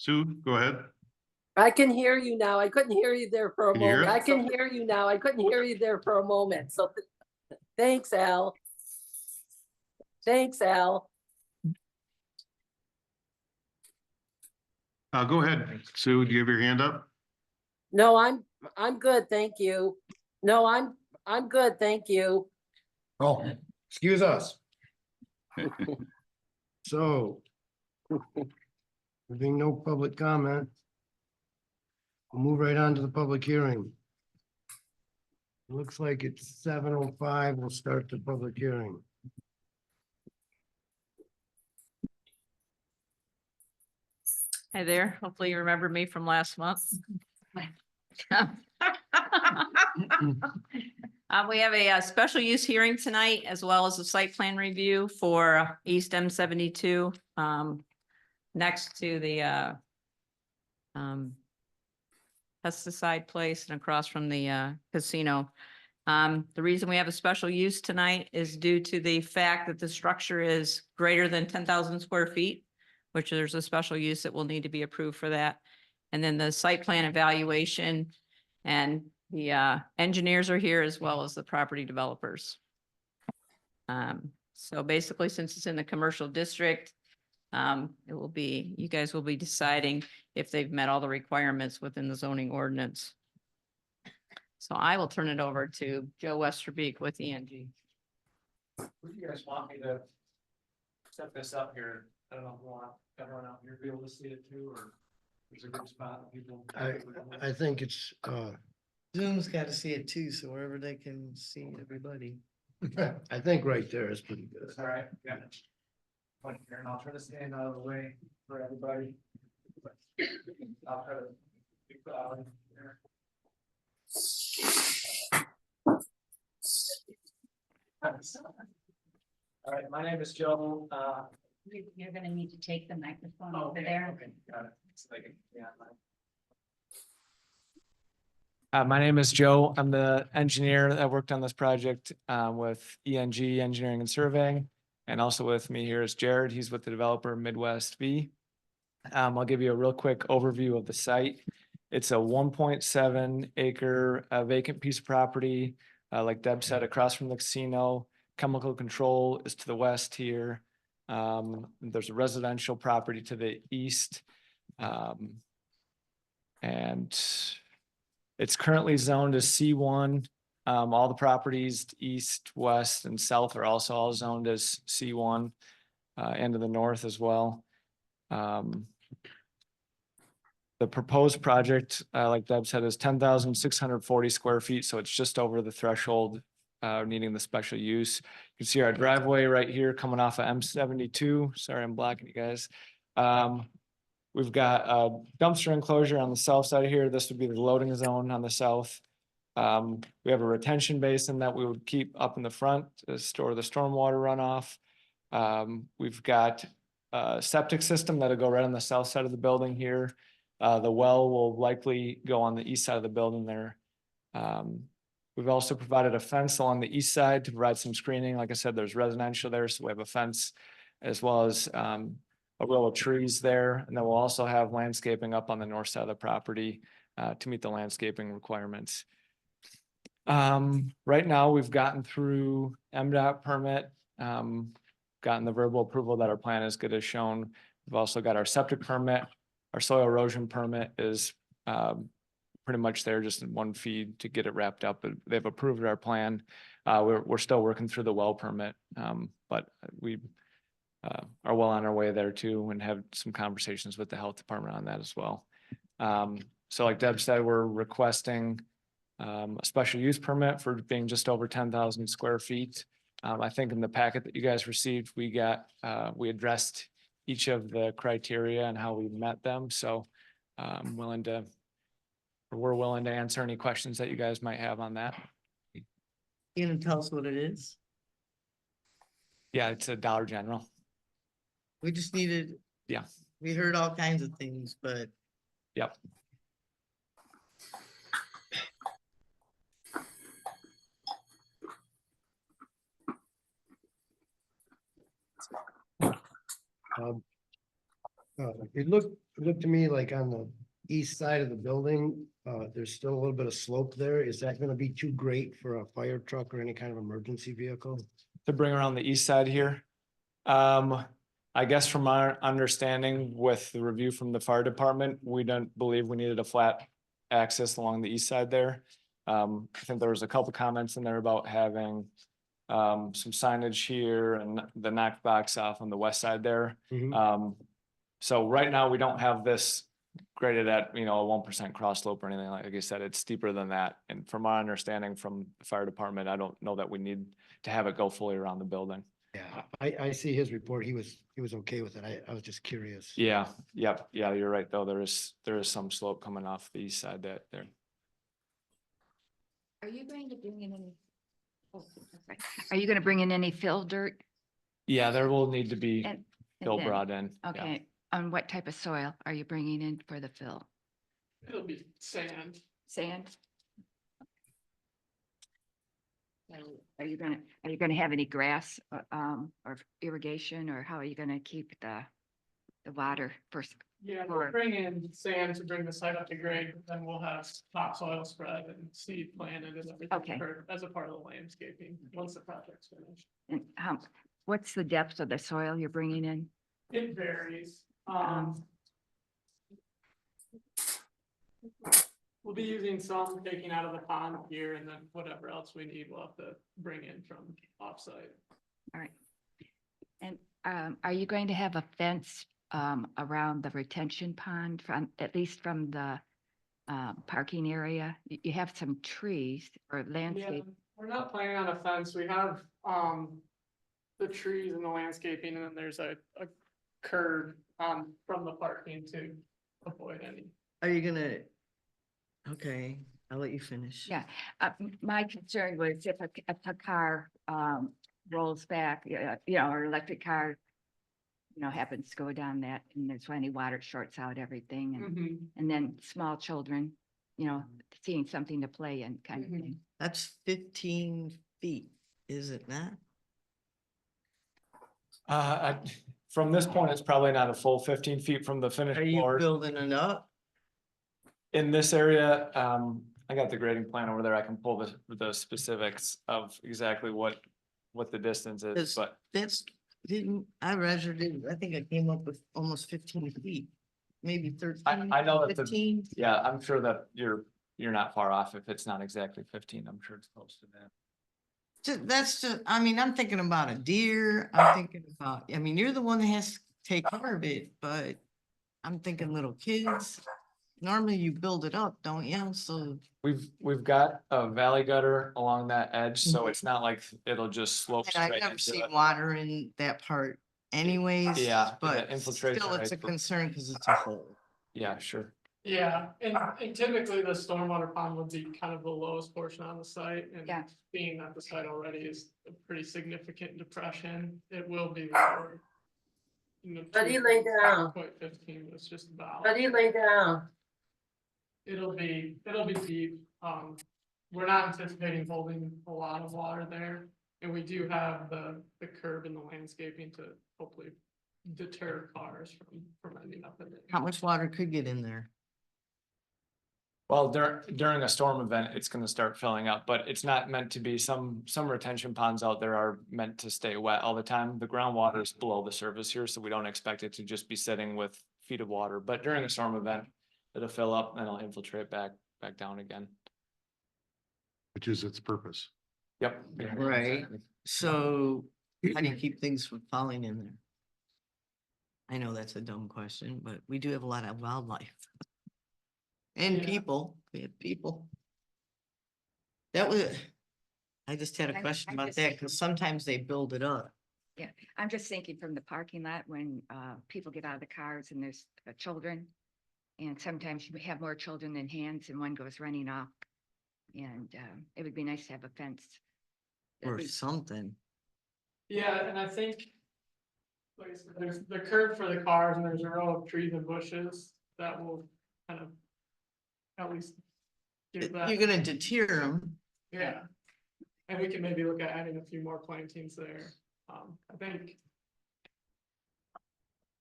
Sue, go ahead. I can hear you now. I couldn't hear you there for a Can you hear moment. us? I can hear you now. I couldn't hear you there for a moment. So thanks, Al. Thanks, Al. Go ahead, Sue. Do you have your hand up? No, I'm good. Thank you. No, I'm good. Thank you. Oh, excuse us. So, there being no public comment, we'll move right on to the public hearing. Looks like it's 7:05. We'll start the public hearing. Hi there. Hopefully you remember me from last month. We have a special use hearing tonight, as well as a site plan review for East M72, next to the pesticide place and across from the casino. The reason we have a special use tonight is due to the fact that the structure is greater than 10,000 square feet, which there's a special use that will need to be approved for that. And then the site plan evaluation and the engineers are here, as well as the property developers. So basically, since it's in the commercial district, you guys will be deciding if they've met all the requirements within the zoning ordinance. So I will turn it over to Joe Westerbeek with ENG. Would you guys want me to set this up here? I don't know if you want everyone out here to be able to see it too, or there's a good spot that people. I think it's, Zoom's got to see it too, so wherever they can see everybody. I think right there is pretty good. All right, yeah. Point here, and I'll try to stand out of the way for everybody. I'll try to be put out in here. All right, my name is Joe. You're gonna need to take the microphone over Okay, there. okay, got it. So they can- yeah, My name is Joe. I'm the engineer that worked on this project with ENG Engineering and Surveying. And also with me here is Jared. He's with the developer Midwest V. I'll give you a real quick overview of the site. It's a 1.7 acre vacant piece of property. Like Deb said, across from the casino. Chemical control is to the west here. There's a residential property to the east. And it's currently zoned as C1. All the properties east, west, and south are also all zoned as C1, and to the north as well. The proposed project, like Deb said, is 10,640 square feet, so it's just over the threshold, needing the special use. You can see our driveway right here coming off of M72. Sorry, I'm blocking you guys. We've got a dumpster enclosure on the south side of here. This would be the loading zone on the south. We have a retention basin that we would keep up in the front to store the stormwater runoff. We've got a septic system that'll go right on the south side of the building here. The well will likely go on the east side of the building there. We've also provided a fence along the east side to provide some screening. Like I said, there's residential there, so we have a fence as well as a row of trees there. And then we'll also have landscaping up on the north side of the property to meet the landscaping requirements. Right now, we've gotten through MDOT permit, gotten the verbal approval that our plan is good as shown. We've also got our septic permit. Our soil erosion permit is pretty much there, just in one feed to get it wrapped up. But they've approved our plan. We're still working through the well permit, but we are well on our way there too, and have some conversations with the health department on that as well. So like Deb said, we're requesting a special use permit for being just over 10,000 square feet. I think in the packet that you guys received, we addressed each of the criteria and how we met them. So we're willing to answer any questions that you guys might have on that. You gonna tell us what it is? Yeah, it's a Dollar General. We just needed. Yeah. We heard all kinds of things, but. Yep. It looked to me like on the east side of the building, there's still a little bit of slope there. Is that gonna be too great for a fire truck or any kind of emergency vehicle? To bring around the east side here. I guess from our understanding with the review from the fire department, we don't believe we needed a flat access along the east side there. I think there was a couple comments in there about having some signage here and the knock box off on the west side there. Mhm. So right now, we don't have this graded at, a 1% cross slope or anything. Like I said, it's steeper than that. And from our understanding from the fire department, I don't know that we need to have it go fully around the building. Yeah, I see his report. He was okay with it. I was just curious. Yeah, yep, yeah, you're right, though. There is some slope coming off the east side that there. Are you going to bring in any? Oh, sorry. Are you gonna bring in any fill dirt? Yeah, there will need to be And fill then- brought in. yeah. Okay, on what type of soil are you bringing in for the fill? It'll be sand. Sand? So are you gonna have any grass, or irrigation, or how are you gonna keep the water first? Yeah, Or- we'll bring in sand to bring the site up to grade, then we'll have topsoil spread and seed planted and everything Okay. as a part of the landscaping, once the project's finished. And what's the depth of the soil you're bringing in? It varies. We'll be using some taking out of the pond here and then whatever else we need, we'll have to bring in from offsite. All right. And are you going to have a fence around the retention pond at least from the parking area? You have some trees or Yeah, landscape. we're not planning on a fence. We have, the trees and the landscaping, and then there's a curb, from the parking to avoid any. Are you gonna? Okay, I'll let you finish. Yeah, my concern was if a car rolls back, or electric car, happens to go down that and there's any water, it shorts out everything and then small children, seeing something to play in kind of Mhm. thing. That's 15 feet, is it not? From this point, it's probably not a full 15 feet from the finished Are you floor. building it up? In this area, I got the grading plan over there. I can pull the specifics of exactly what the distance is, Is- but I measured it, I think I came up with almost 15 feet, maybe 13. I know that 15. yeah, I'm sure that you're not far off. If it's not exactly 15, I'm sure it's close to that. That's just, I'm thinking about a deer, I'm thinking about, you're the one that has to take care of it, but I'm thinking little kids. Normally you build it up, don't you? So, We've got a valley gutter along that edge, so it's not like it'll just slope and I've straight never into seen it. water in that part anyways. Yeah, But the infiltration still, it's a rates were- concern because it's a hole. Yeah, sure. Yeah, and typically the stormwater pond would be kind of the lowest portion on the site, and Yeah. being that the site already is a pretty significant depression, it will be lower. How do you lay down? 2.15 was just about. How do you lay down? It'll be deep. We're not anticipating holding a lot of water there. And we do have the curb and the landscaping to hopefully deter cars from ending up in it. How much water could get in there? Well, during a storm event, it's gonna start filling up, but it's not meant to be, some retention ponds out there are meant to stay wet all the time. The groundwater is below the surface here, so we don't expect it to just be sitting with feet of water, but during a storm event, it'll fill up and it'll infiltrate back down again. Which is its purpose. Yep. Right. So how do you keep things from falling in there? I know that's a dumb question, but we do have a lot of wildlife. And Yeah. people, we have people. That was, I just had a I'm question about just that, thinking- because sometimes they build it up. I'm just thinking from the parking lot when people get out of the cars and there's children. And sometimes you have more children than hands and one goes running off. And it would be nice to have a fence. at Or least. something. Yeah, and I think. Like I said, there's the curb for the cars and there's a row of trees and bushes that will kind of. At least. Give that. You're gonna deter them. Yeah. And we can maybe look at adding a few more plantings there. I think.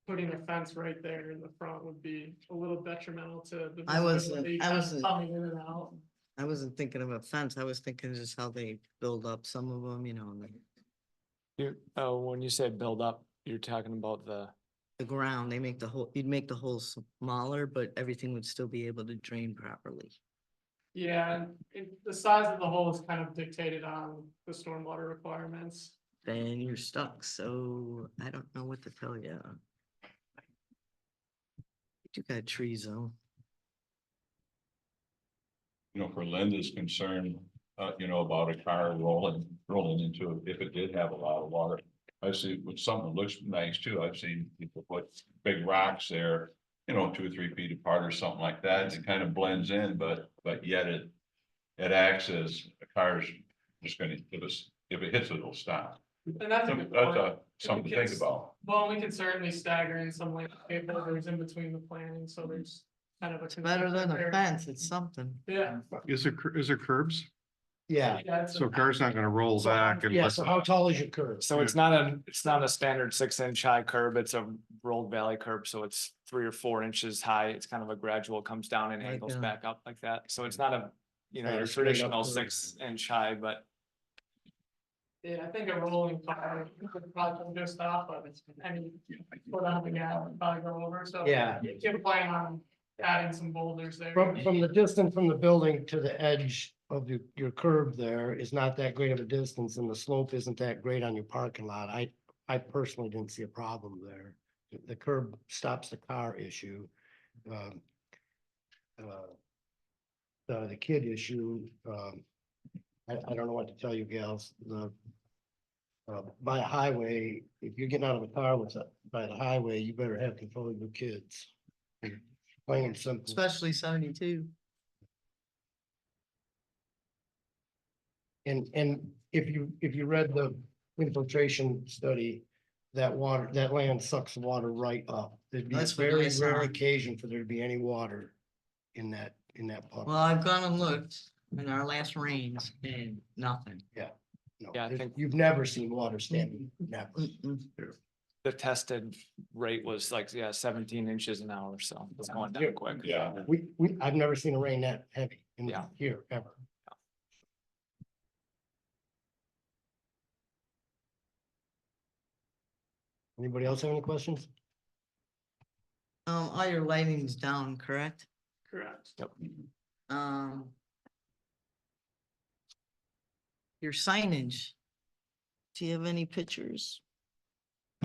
putting a fence right there in the front would be a little detrimental to the. I wasn't- visibility I kind of wasn't- Coming in and out. I wasn't thinking of a fence. I was thinking just how they build up some of them, like When you say build up, you're talking about the ground. They make the hole, you'd make the hole smaller, but everything would still be able to drain properly. Yeah, and the size of the hole is kind of dictated on the stormwater requirements. Then you're stuck, so I don't know what to tell you. You got trees though. You know, for Linda's concern, you know, about a car rolling into it, if it did have a lot of water. I see with something that looks nice too. I've seen people put big rocks there, you know, 2 or 3 feet apart or something like that. It kind of blends in, but yet it acts as a car's just gonna, if it hits it, it'll stop. And that's a good That's point. something to think about. Well, we could certainly stagger in some landscape boulders in between the planting, so there's kind of a. It's better than a consistent fence. It's something. area. Is there curbs? Yeah, Yeah. So car's not gonna roll So, back yeah, unless. so how tall is your curb? so it's not a standard 6-inch high curb. It's a rolled valley curb, so it's 3 or 4 inches high. It's kind of a gradual, comes down and Like, angles uh, back up like that. So it's not a, Not your a straight up traditional curve. 6-inch high, but Yeah, I think a rolling car could probably just stop, but it's any foot on the gas and probably go over, so. Yeah. You can plan on adding some boulders there. From the distance from the building to the edge of your curb there is not that great of a distance, and the slope isn't that great on your parking lot. I personally didn't see a problem there. The curb stops the car issue. Um, the kid issue, I don't know what to tell you gals, by a highway, if you're getting out of a car by the highway, you better have control of your kids. Plain and simple. Especially 72. And if you read the infiltration study, that land sucks the water right up. There'd be a That's what I very saw. rare occasion for there to be any water in that pond. Well, I've gone and looked in our last rains and nothing. No, yeah, I think- you've never seen water standing, never. Mm-mm. the tested rate was like, 17 inches an hour, so it's going down quick. Yeah. I've never seen a rain that heavy Yeah. here, ever. Anybody else have any questions? All your lighting's down, correct? Correct. Um. Your signage. Do you have any pictures?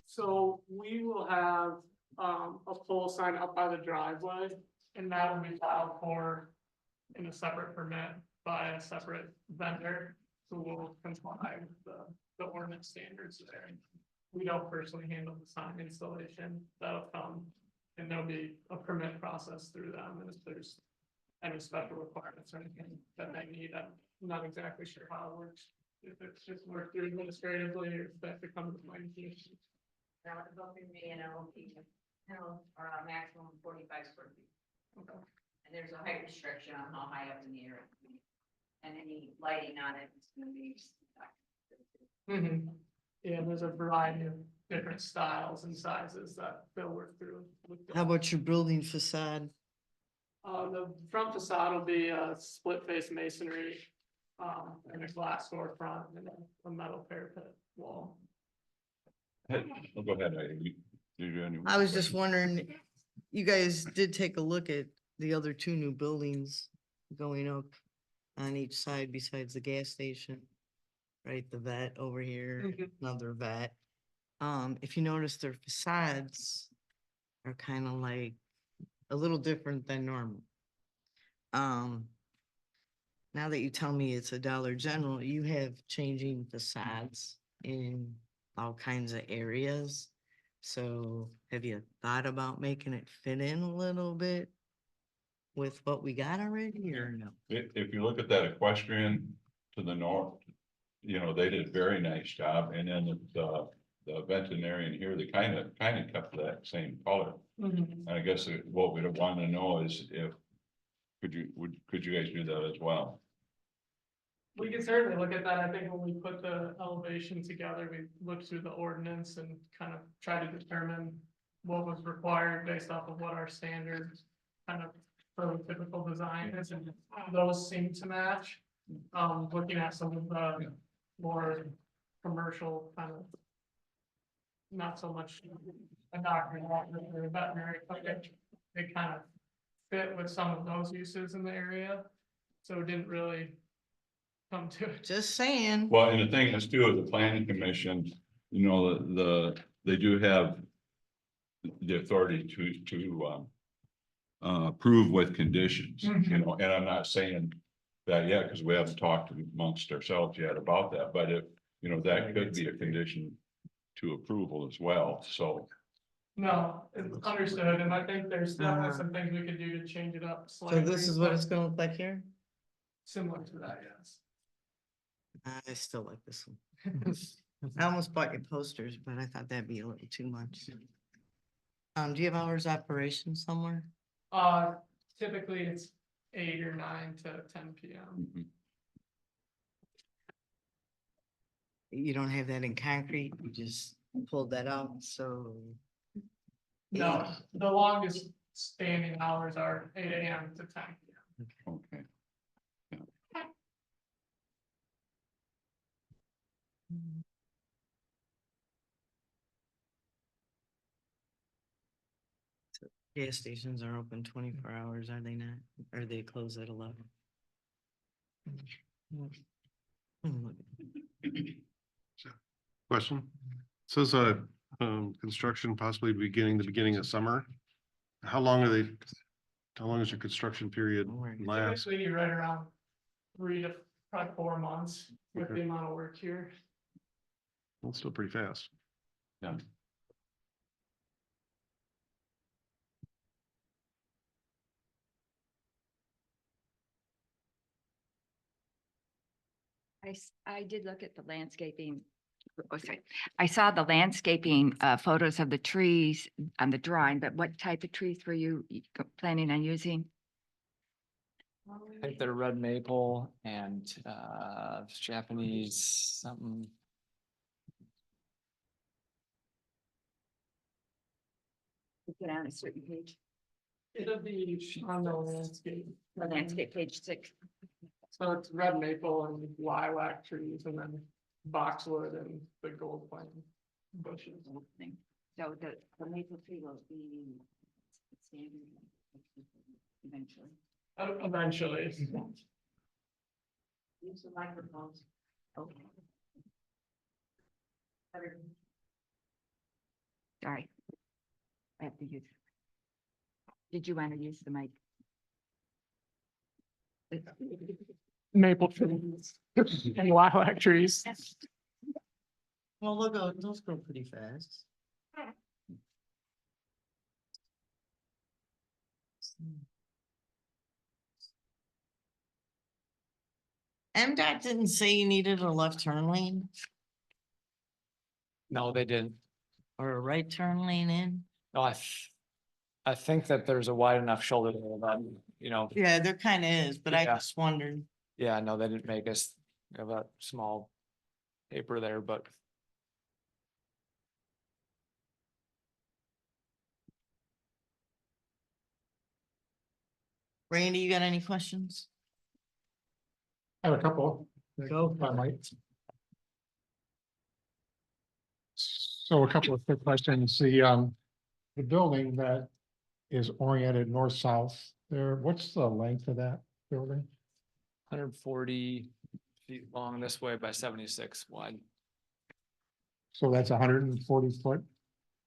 So we will have, a pole sign up by the driveway, and that will be filed for in a separate permit by a separate vendor who will comply with the ordinance standards there. We don't personally handle the sign installation. That'll come, and there'll be a permit process through them, and if there's any special requirements or anything that they need, I'm not exactly sure how it works. If it's just worked through administratively, or if that becomes a planning commission. Now, it's going to be an LP, or a maximum 45 square feet. Okay. And there's a height restriction on how high up in the air. it can be. And any lighting on it is going to be. Mhm. Yeah, there's a variety of different styles and sizes that they'll work through. with the- How about your building facade? The front facade will be a split face masonry, and a glass storefront and a metal parapet wall. Well, go ahead. I I was just wondering, you guys did take a look at the other 2 new buildings going up on each side besides the gas station. Right, the vet over here, Mhm. another vet. If you notice, their facades are kind of like a little different than normal. Now that you tell me it's a Dollar General, you have changing facades in all kinds of areas. So have you thought about making it fit in a little bit with what we got already or no? If you look at that equestrian to the north, you know, they did a very nice job, and then the veterinarian here, they kind of kept that same color. And I guess what we'd want to know is if, could you guys do that as well? We can certainly look at that. I think when we put the elevation together, we looked through the ordinance and kind of try to determine what was required based off of what our standards kind of prototypical design is, and those seem to match. Looking at some of the more commercial kind of, not so much a doctor or a veterinary clinic, they kind of fit with some of those uses in the area, so it didn't really come to it. Just saying. Well, and the thing is too, the planning commission, you know, they do have the authority to approve with conditions, you know, and I'm not saying that yet, because we haven't talked amongst ourselves yet about that, but if, you know, that could be a condition to approval as well, so. No, it's understood, and I think there's definitely some things we could do to change it up So slightly. this is what but it's gonna look like here? Similar to that, yes. I still like this one. I almost bought your posters, but I thought that'd be a little too much. Do you have hours of operation somewhere? Typically it's 8 or 9 to 10 PM. You don't have that in concrete, you just pulled that out, so. No, the longest standing hours are 8 AM to 10 PM. Okay. Gas stations are open 24 hours, are they not? Or they close at 11? Question. Says, construction possibly beginning the beginning of summer. How long is your construction period last? Typically right around 3 to probably 4 months with the amount of work here. That's still pretty fast. Yeah. I did look at the landscaping. Oh, sorry. I saw the landscaping photos of the trees on the drawing, but what type of trees were you planning on using? I think they're red maple and Japanese something. Get on a certain page, It'll be on the landscape. the landscape, page 6. So it's red maple and lilac trees and then boxwood and the gold pine bushes. Thing. So the maple tree will be standard eventually. Eventually. Use the microphones. Okay. Sorry. I have to use. Did you want to use the mic? Maple trees and lilac trees. Well, look, those grow pretty fast. MDOT didn't say you needed a left turn lane No, they didn't. or a right turn lane in? No, I think that there's a wide enough shoulder there that, you know, Yeah, there kind of is, but I Yeah. just wondered. yeah, no, they didn't make us have a small paper there, but Randy, you got any questions? I have a couple. Go. If I might. So a couple of quick questions. The building that is oriented north-south there, what's the length of that building? 140 feet long this way by 76 wide. So that's 140 foot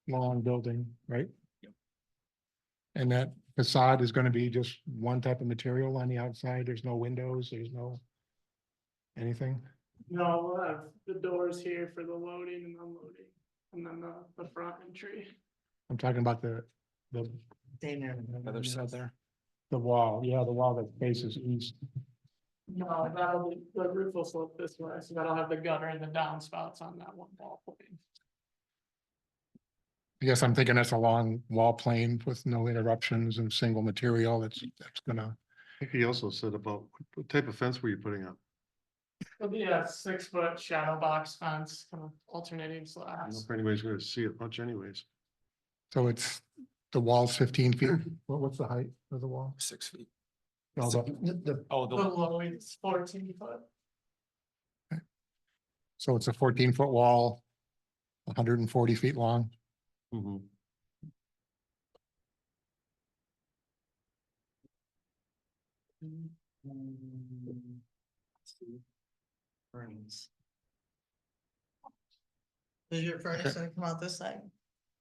long building, right? Yep. And that facade is gonna be just one type of material on the outside? There's no windows, there's no anything? No, we'll have the doors here for the loading and unloading, and then the front entry. I'm talking about the Stay there. Other side there. the wall, yeah, the wall that faces east. No, that'll be, the roof will slope this way, so that'll have the gutter and the downspouts on that one wall plane. I guess I'm thinking that's a long wall plane with no interruptions and single material. That's gonna, I think he also said about what type of fence were you putting up? It'll be a 6-foot shadow box fence, kind of alternating I don't know slabs. if anybody's gonna see it much anyways. So it's, the wall's 15 feet. What's the height of the wall? 6 feet. No, Oh, The low is 14 foot. so it's a 14-foot wall, 140 feet long. Mhm. Furnace. Is your furnace gonna come out this side?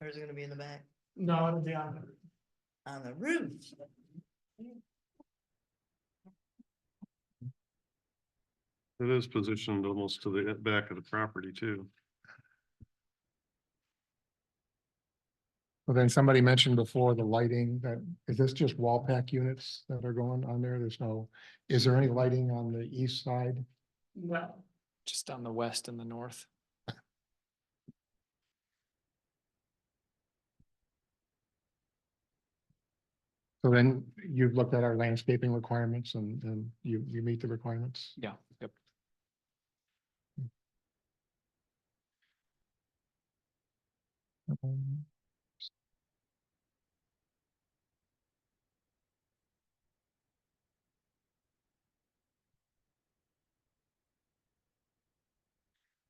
Or is it gonna be in the back? No, it'll be on the On the roof? It is positioned almost to the back of the property too. Well, then somebody mentioned before the lighting, that, is this just wall pack units that are going on there? There's no, is there any lighting on the east side? no. Just on the west and the north. So then you've looked at our landscaping requirements and you meet the requirements? Yeah, yep.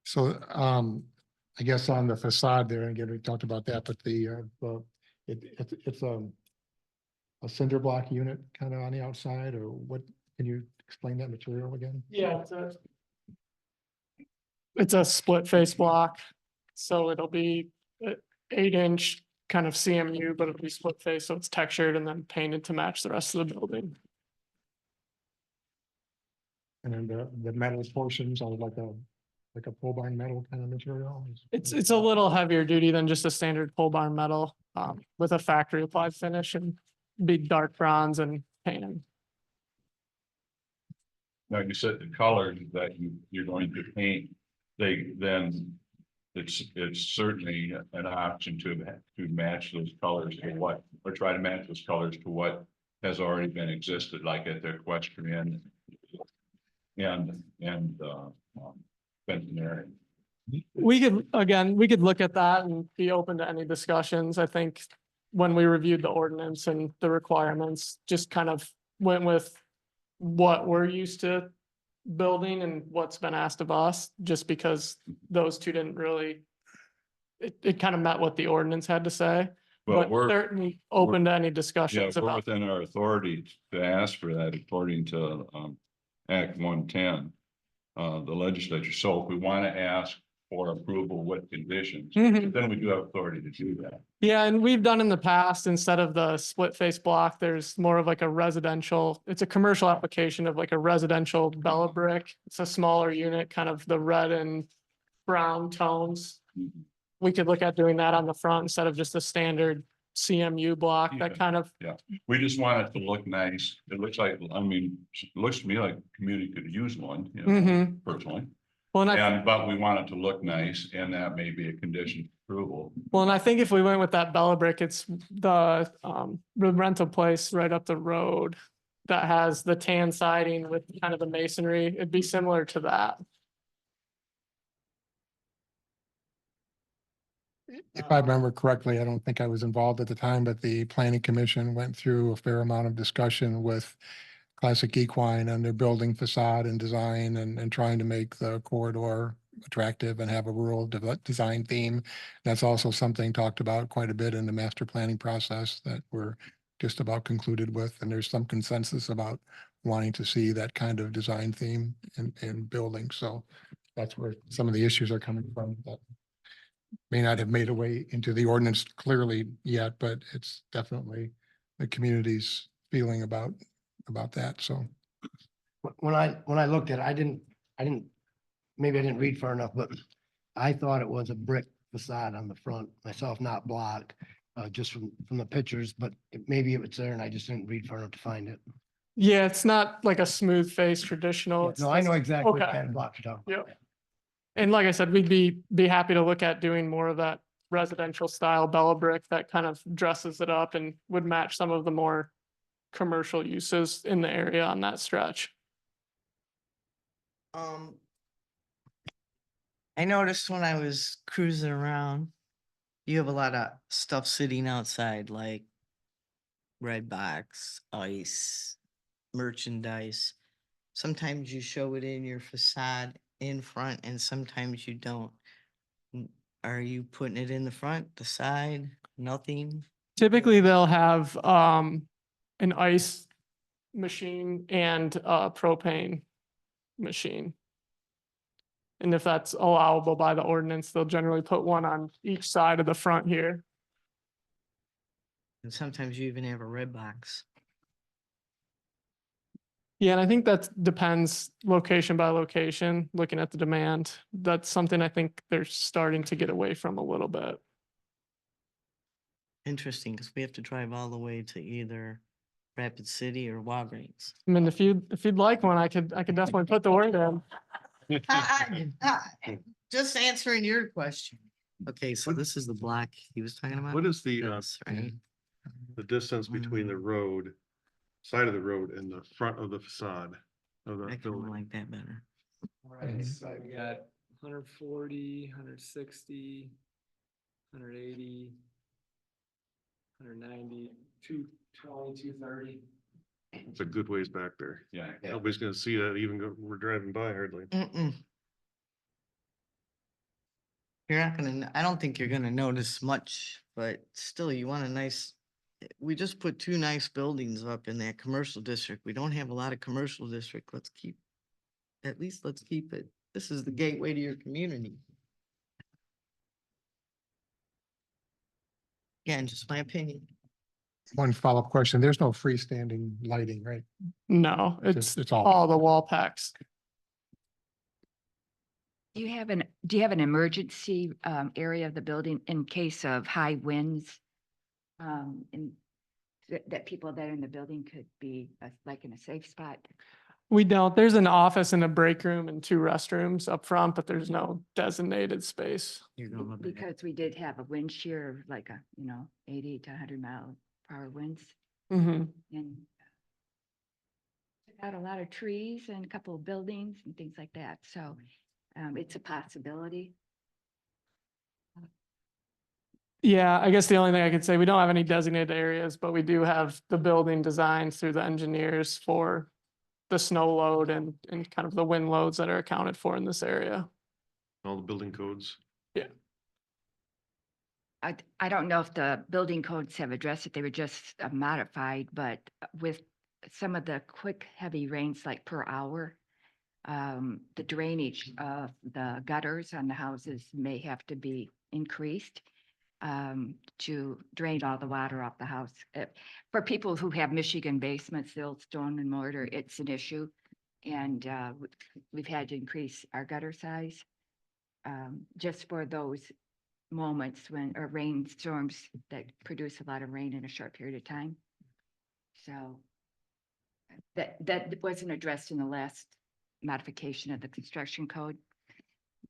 So, I guess on the facade there, and again, we talked about that, but it's a cinder block unit kind of on the outside, or what, can you explain that material again? Yeah, it's a split face block, so it'll be 8-inch kind of CMU, but it'll be split face, so it's textured and then painted to match the rest of the building. And then the metal portions are like a pole barn metal kind of material? It's a little heavier duty than just a standard pole barn metal, with a factory applied finish and big dark bronze and painted. Now, you said the colors that you're going to paint, then it's certainly an option to match those colors to what, or try to match those colors to what has already been existed, like at the equestrian and Centenary. We could look at that and be open to any discussions. I think when we reviewed the ordinance and the requirements, just kind of went with what we're used to building and what's been asked of us, just because those two didn't really, it kind of met what the ordinance had to say. Well, But certainly open to any Yeah, discussions we're about. within our authority to ask for that according to Act 110. The legislature. So if we want to ask for approval with conditions, Mhm. then we do have authority to do that. Yeah, and we've done in the past, instead of the split face block, there's more of like a residential, it's a commercial application of like a residential Bella brick. It's a smaller unit, kind of the red and brown tones. We could look at doing that on the front instead of just a standard CMU block that Yeah. kind of, We just want it to look nice. It looks like, I mean, it looks to me like the community could use one, you know, Mhm. personally. well, and But we want it to look nice, and that may be a condition of approval. I think if we went with that Bella brick, it's the rental place right up the road that has the tan siding with kind of the masonry. It'd be similar to that. If I remember correctly, I don't think I was involved at the time, but the planning commission went through a fair amount of discussion with Classic Equine and their building facade and design and trying to make the corridor attractive and have a rural design theme. That's also something talked about quite a bit in the master planning process that we're just about concluded with. And there's some consensus about wanting to see that kind of design theme in buildings. So that's where some of the issues are coming from that may not have made a way into the ordinance clearly yet, but it's definitely the community's feeling about that. So When I looked at it, maybe I didn't read far enough, but I thought it was a brick facade on the front myself, not block, just from the pictures, but maybe it was there and I just didn't read far enough to find it. Yeah, it's not like a smooth face traditional. It's No, I know this- exactly what okay. kind of block you're talking about. Yep. And like I said, we'd be happy to look at doing more of that residential style Bella brick that kind of dresses it up and would match some of the more commercial uses in the area on that stretch. I noticed when I was cruising around You have a lot of stuff sitting outside, like red box, ice, merchandise. Sometimes you show it in your facade in front and sometimes you don't. Are you putting it in the front, the side, nothing? Typically, they'll have an ice machine and a propane machine. And if that's allowable by the ordinance, they'll generally put one on each side of the front here. And sometimes you even have a red box. Yeah, and I think that depends location by location, looking at the demand. That's something I think they're starting to get away from a little bit. Interesting, because we have to drive all the way to either Rapid City or Walgreens. I mean, if you'd like one, I could definitely put the word in. Just answering your question. Okay, so this is the block he was talking about? What is the This, right? distance between the road, side of the road and the front of the facade of I the kind of building? like that better. Right, so we got 140, 160, 180, 190, 220, 230. It's a good ways back there. Yeah. Nobody's gonna see that even go, we're driving by hardly. Mm-mm. You're not gonna, I don't think you're gonna notice much, but still, you want a nice, we just put two nice buildings up in that commercial district. We don't have a lot of commercial district. Let's keep, at least let's keep it. This is the gateway to your community. Again, just my opinion. One follow-up question. There's no freestanding lighting, right? No, It's it's all- all the wall packs. Do you have an emergency area of the building in case of high winds? And that people that are in the building could be like in a safe spot? We don't. There's an office and a break room and 2 restrooms up front, but there's no designated space. You're gonna love that. Because we did have a wind shear, like 80 to 100-mile-per-hour winds, Hmm. and took out a lot of trees and a couple of buildings and things like that. So it's a possibility. Yeah, I guess the only thing I could say, we don't have any designated areas, but we do have the building designed through the engineers for the snow load and kind of the wind loads that are accounted for in this area. All the building codes. I don't know if the building codes have addressed it. They were just modified, but with some of the quick, heavy rains like per hour, the drainage of the gutters on the houses may have to be increased to drain all the water off the house. For people who have Michigan basements, the old stone and mortar, it's an issue. And we've had to increase our gutter size just for those moments when, or rainstorms that produce a lot of rain in a short period of time. So that wasn't addressed in the last modification of the construction code.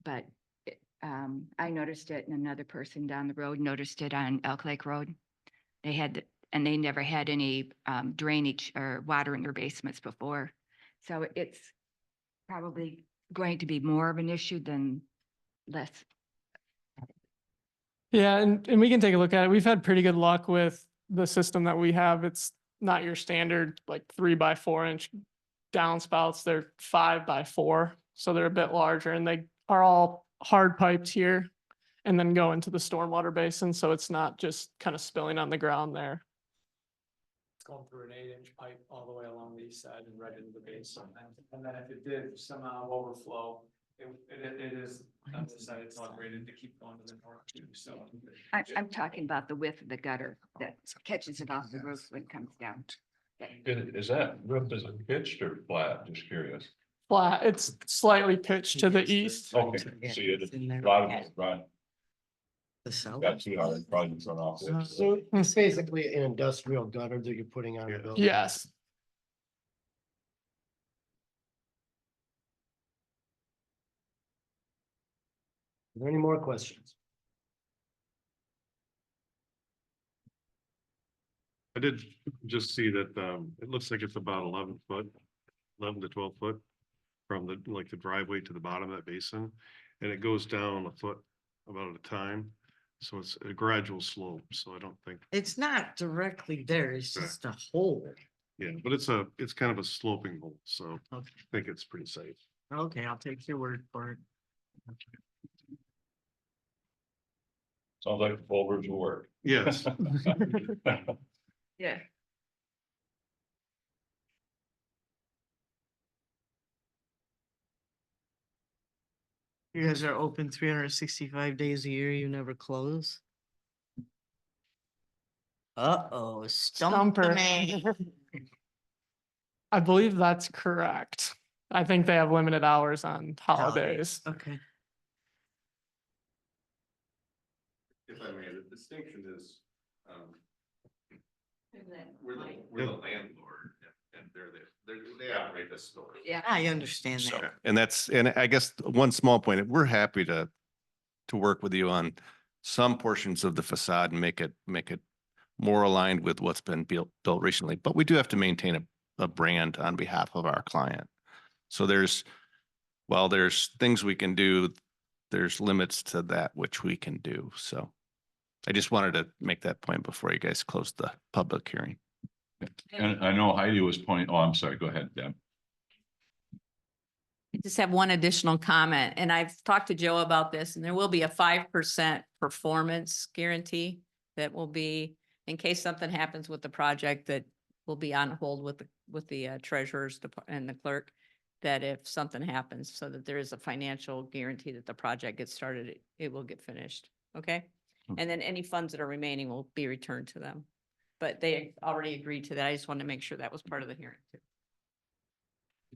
But I noticed it and another person down the road noticed it on Elk Lake Road. And they never had any drainage or water in their basements before. So it's probably going to be more of an issue than less. Yeah, and we can take a look at it. We've had pretty good luck with the system that we have. It's not your standard like 3x4 inch downspouts. They're 5x4, so they're a bit larger, and they are all hard piped here and then go into the stormwater basin, so it's not just kind of spilling on the ground there. It's going through an 8-inch pipe all the way along the east side and right into the base. And then if it did somehow overflow, it is on this side, it's not rated to keep going to the north too, so. I'm talking about the width of the gutter that catches it off the roof when it comes down. Is that roof, is it pitched or flat? Just curious. Flat, it's slightly pitched to the east. Okay, Yeah, see it, it's in there. bottom, right, The cell. got 2 hours, probably run off. there. So it's basically an industrial gutter that you're putting on the Yeah. building. Yes. Are there any more questions? I did just see that, it looks like it's about 11 foot, 11 to 12 foot from the, like the driveway to the bottom of that basin. And it goes down a foot about at a time. So it's a gradual slope, so I don't think, It's not directly there, it's Okay. just a hole. yeah, but it's kind of a sloping hole, so I Okay. think it's pretty safe. Okay, I'll take your word for it. Sounds like the boulders will work. Yes. Yeah. You guys are open 365 days a year, you never close? Uh-oh, stump Stumper. me. I believe that's correct. I think they have limited hours on holidays. Okay. If I may, the distinction is, we're the landlord and they operate this store. Yeah. I understand So, that. and I guess one small point, we're happy to work with you on some portions of the facade and make it more aligned with what's been built recently, but we do have to maintain a brand on behalf of our client. So while there's things we can do, there's limits to that which we can do. So I just wanted to make that point before you guys close the public hearing. And I know Heidi was pointing, oh, I'm sorry, go ahead, Deb. I just have one additional comment, and I've talked to Joe about this, and there will be a 5% performance guarantee that will be, in case something happens with the project, that will be on hold with the treasurers and the clerk, that if something happens, so that there is a financial guarantee that the project gets started, it will get finished, okay? And then any funds that are remaining will be returned to them. But they already agreed to that. I just wanted to make sure that was part of the hearing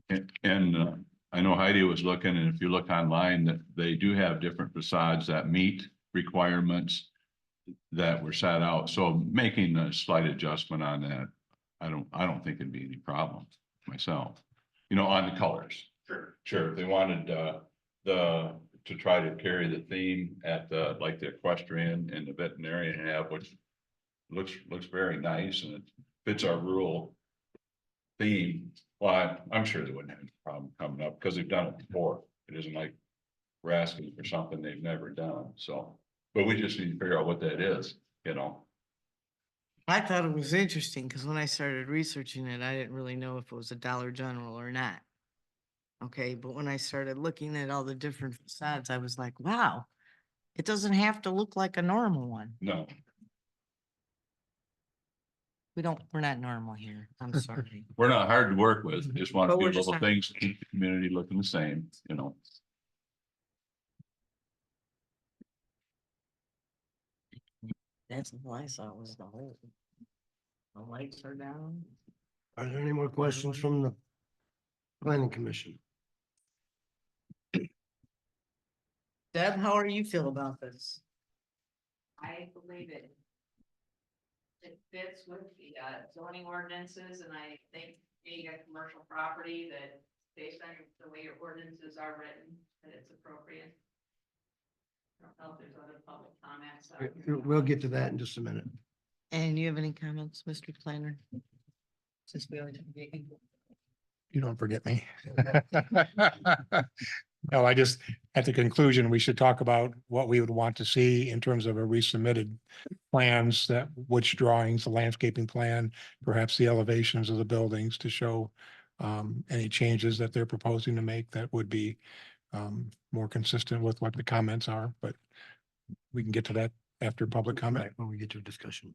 too. And I know Heidi was looking, and if you look online, that they do have different facades that meet requirements that were set out. So making a slight adjustment on that, I don't think it'd be any problem myself. You know, on the colors. Sure. If they wanted to try to carry the theme at like the equestrian and the veterinarian have, which looks very nice and it fits our rural theme. Well, I'm sure they wouldn't have any problem coming up because they've done it before. It isn't like we're asking for something they've never done. So, but we just need to figure out what that is, you know. I thought it was interesting because when I started researching it, I didn't really know if it was a Dollar General or not. Okay, but when I started looking at all the different facades, I was like, wow, it doesn't have to look like a normal one. No, We're not normal here. I'm sorry. we're not hard to work with. Just want to But do we're just little not- things to keep the community looking the same, you know. That's all I saw was the hole. The lights are down. Are there any more questions from the planning commission? Deb, how are you feel about this? I believe it. It fits with the zoning ordinances, and I think being a commercial property, that based on the way your ordinances are written, that it's appropriate. I don't know if there's other public comments. We'll get to that in just a minute. And you have any comments, Mr. Planner? Since we always forget you. You don't forget me. No, I just, at the conclusion, we should talk about what we would want to see in terms of a resubmitted plans, that which drawings, the landscaping plan, perhaps the elevations of the buildings to show any changes that they're proposing to make that would be more consistent with what the comments are, but we can get to that after public comment. Right, when we get to a discussion.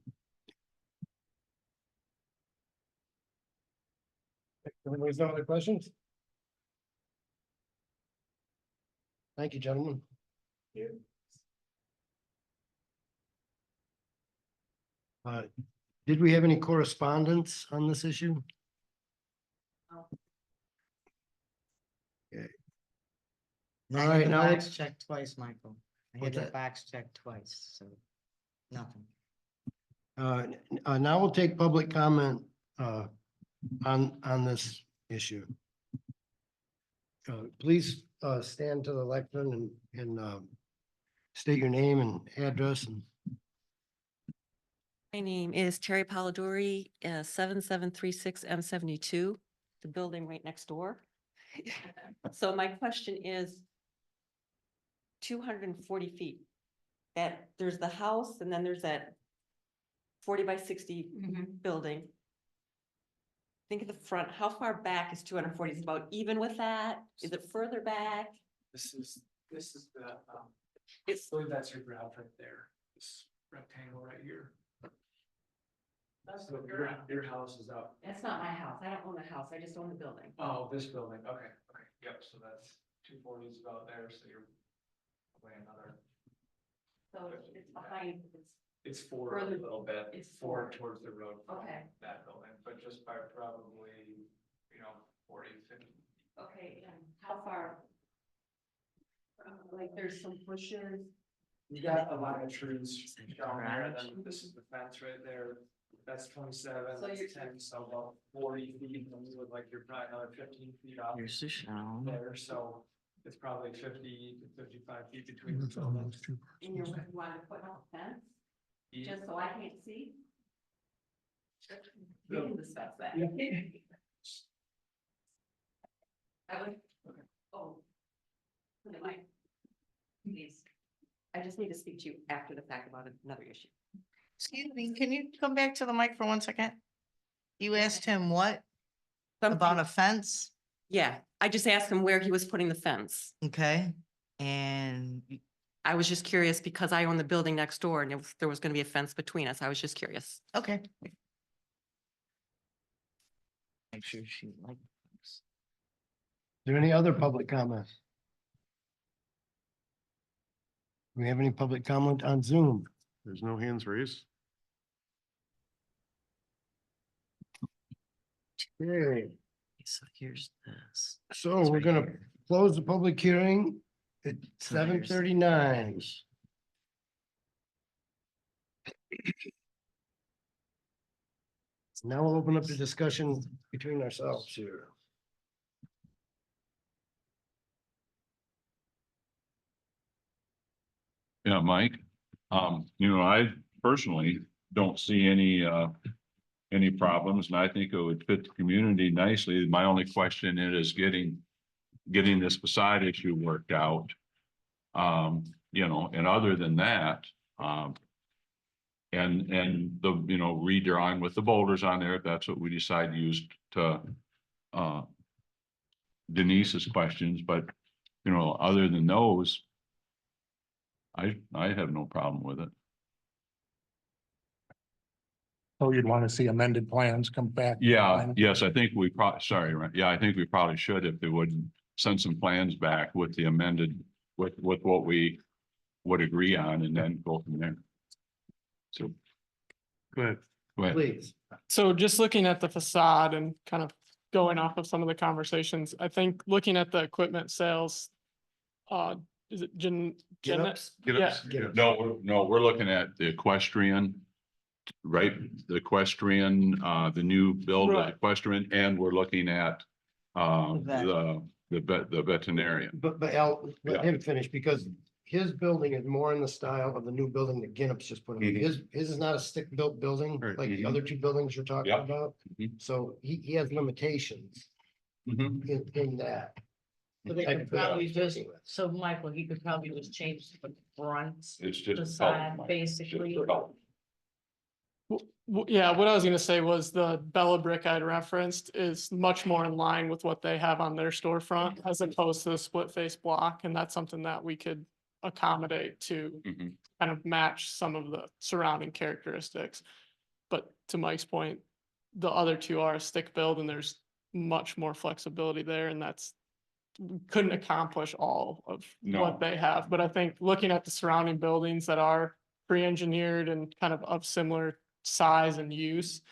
Anybody's got other questions? Thank you, gentlemen. Did we have any correspondence on this issue? Okay. I All had right, the now, box checked twice, Michael. I had What's the that? box checked twice, so nothing. now we'll take public comment on this issue. Please stand to the lectern and state your name and address and My name is Terry Polidori, 7736 M72, the building right next door. So my question is 240 feet. that, there's the house and then there's that 40 by 60 building. Think of the front, how far back is 240? Is it about even with that? Is it further back? This is the, It's, I believe that's your garage right there, this rectangle right here. So your house is up. that's not my house. I don't own the house. I just own the building. Oh, this building, okay, yep, so that's 240 is about there, so you're way another. So it's behind, It's forward a Further- little bit, it's forward forward. towards the road. from Okay. That building, but just by probably, 40, 50. okay, and how far? Like there's some bushes. You got a line of trees Is that down there, and garage? then this is the fence right there. That's 27, So that's you're- 10, so about 40 feet, and you would like, you're probably another 15 feet off Here's the show. there, so it's probably 50 to 55 feet between the buildings. And you want to put up a fence, just so I can't see? You can discuss that. I would, oh. Never mind. Please. I just need to speak to you after the fact about another issue. Excuse me, can you come back to the mic for 1 second? You asked him what Something- about a fence? Yeah, I just asked him where he was putting the fence. Okay, and I was just curious because I own the building next door and there was gonna be a fence between us. I was just curious. okay. Make sure she like. Is there any other public comments? Do we have any public comment on Zoom? There's no hands raised. Okay, So here's this. so It's we're right gonna here. close the public hearing at So there's- 7:39. Now we'll open up the discussion between ourselves here. Yeah, Mike, I personally don't see any problems, and I think it would fit the community nicely. My only question is getting this facade issue worked out. And other than that, and the, redrawing with the boulders on there, if that's what we decide to use to Denise's questions, but, other than those, I have no problem with it. So you'd want to see amended plans come back. Yeah, yes, I think we sorry, right, yeah, I think we probably should, if they would send some plans back with the amended, with what we would agree on, and then go from there. So, Go ahead. go ahead. Please. So just looking at the facade and kind of going off of some of the conversations, I think looking at the equipment sales, is it Get ups? Get Yeah. up. Get up. No, we're looking at the equestrian, right? The equestrian, the new build of Right. equestrian, and we're looking at Vet. the veterinarian. But Al, let Yeah. him finish, because his building is more in the style of the new building that Ginnup's just put up. Mhm. His is not a stick-built building Right. like the Mhm. other two buildings you're talking Yep. about. Mhm. So he has limitations Mhm. in that. So they I could put it on probably his just, building. so Michael, he could probably just change the front It's just. facade, color. basically. Just color. Yeah, what I was gonna say was the Bella brick I'd referenced is much more in line with what they have on their storefront as opposed to the split face block, and that's something that we could accommodate to Mhm. kind of match some of the surrounding characteristics. But to Mike's point, the other two are a stick build and there's much more flexibility there, and that's we couldn't accomplish all of No. what they have, but I think looking at the surrounding buildings that are pre-engineered and kind of similar size and use,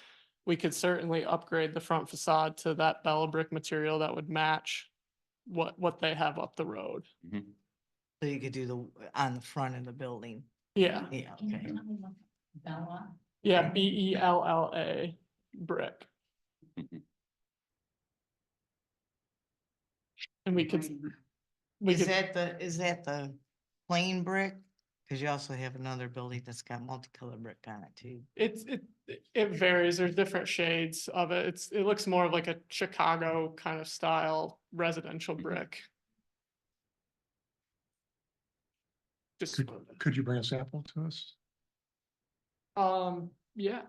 we could certainly upgrade the front facade to that Bella brick material that would match what they have up the road. Mhm. So you could do the, on the front of the building. Yeah, Yeah, okay. Bella. yeah, BELLA brick. Mhm. And we could, Is that the plain brick? Cause you also have another building that's got multicolored brick on it too. it varies. There's different shades of it. It looks more of like a Chicago kind of style residential brick. Just, Could you bring a sample to us? yeah.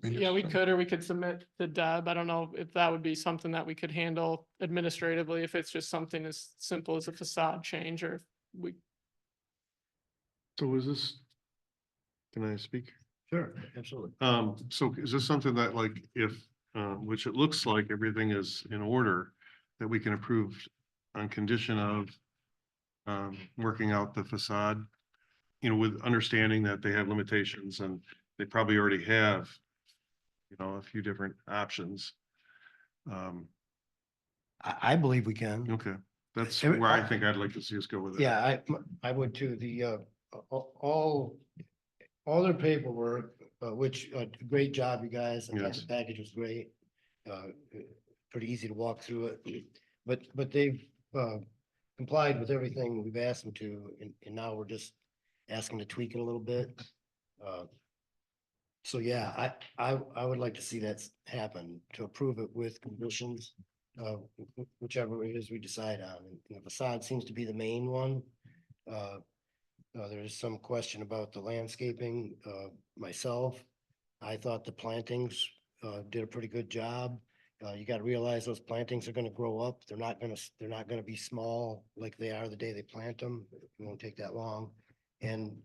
We Yeah, we just- could, or we could submit to Deb. I don't know if that would be something that we could handle administratively, if it's just something as simple as a facade change, or if we, So is this? Can I speak? Sure, absolutely. So is this something that like if, which it looks like everything is in order, that we can approve on condition of working out the facade? You know, with understanding that they have limitations and they probably already have, you know, a few different options. I believe we can. Okay, that's Every- where I think I'd like to see us go with it. Yeah, I would too. All their paperwork, which, great job, you guys. I thought Yes. the package was great. Uh, Pretty easy to walk through it, but they've, complied with everything we've asked them to, and now we're just asking to tweak it a little bit. So yeah, I would like to see that happen, to approve it with conditions, whichever it is we decide on. And the facade seems to be the main one. There's some question about the landscaping, myself. I thought the plantings, did a pretty good job. You gotta realize those plantings are gonna grow up. They're not gonna be small like they are the day they plant them. It won't take that long. And,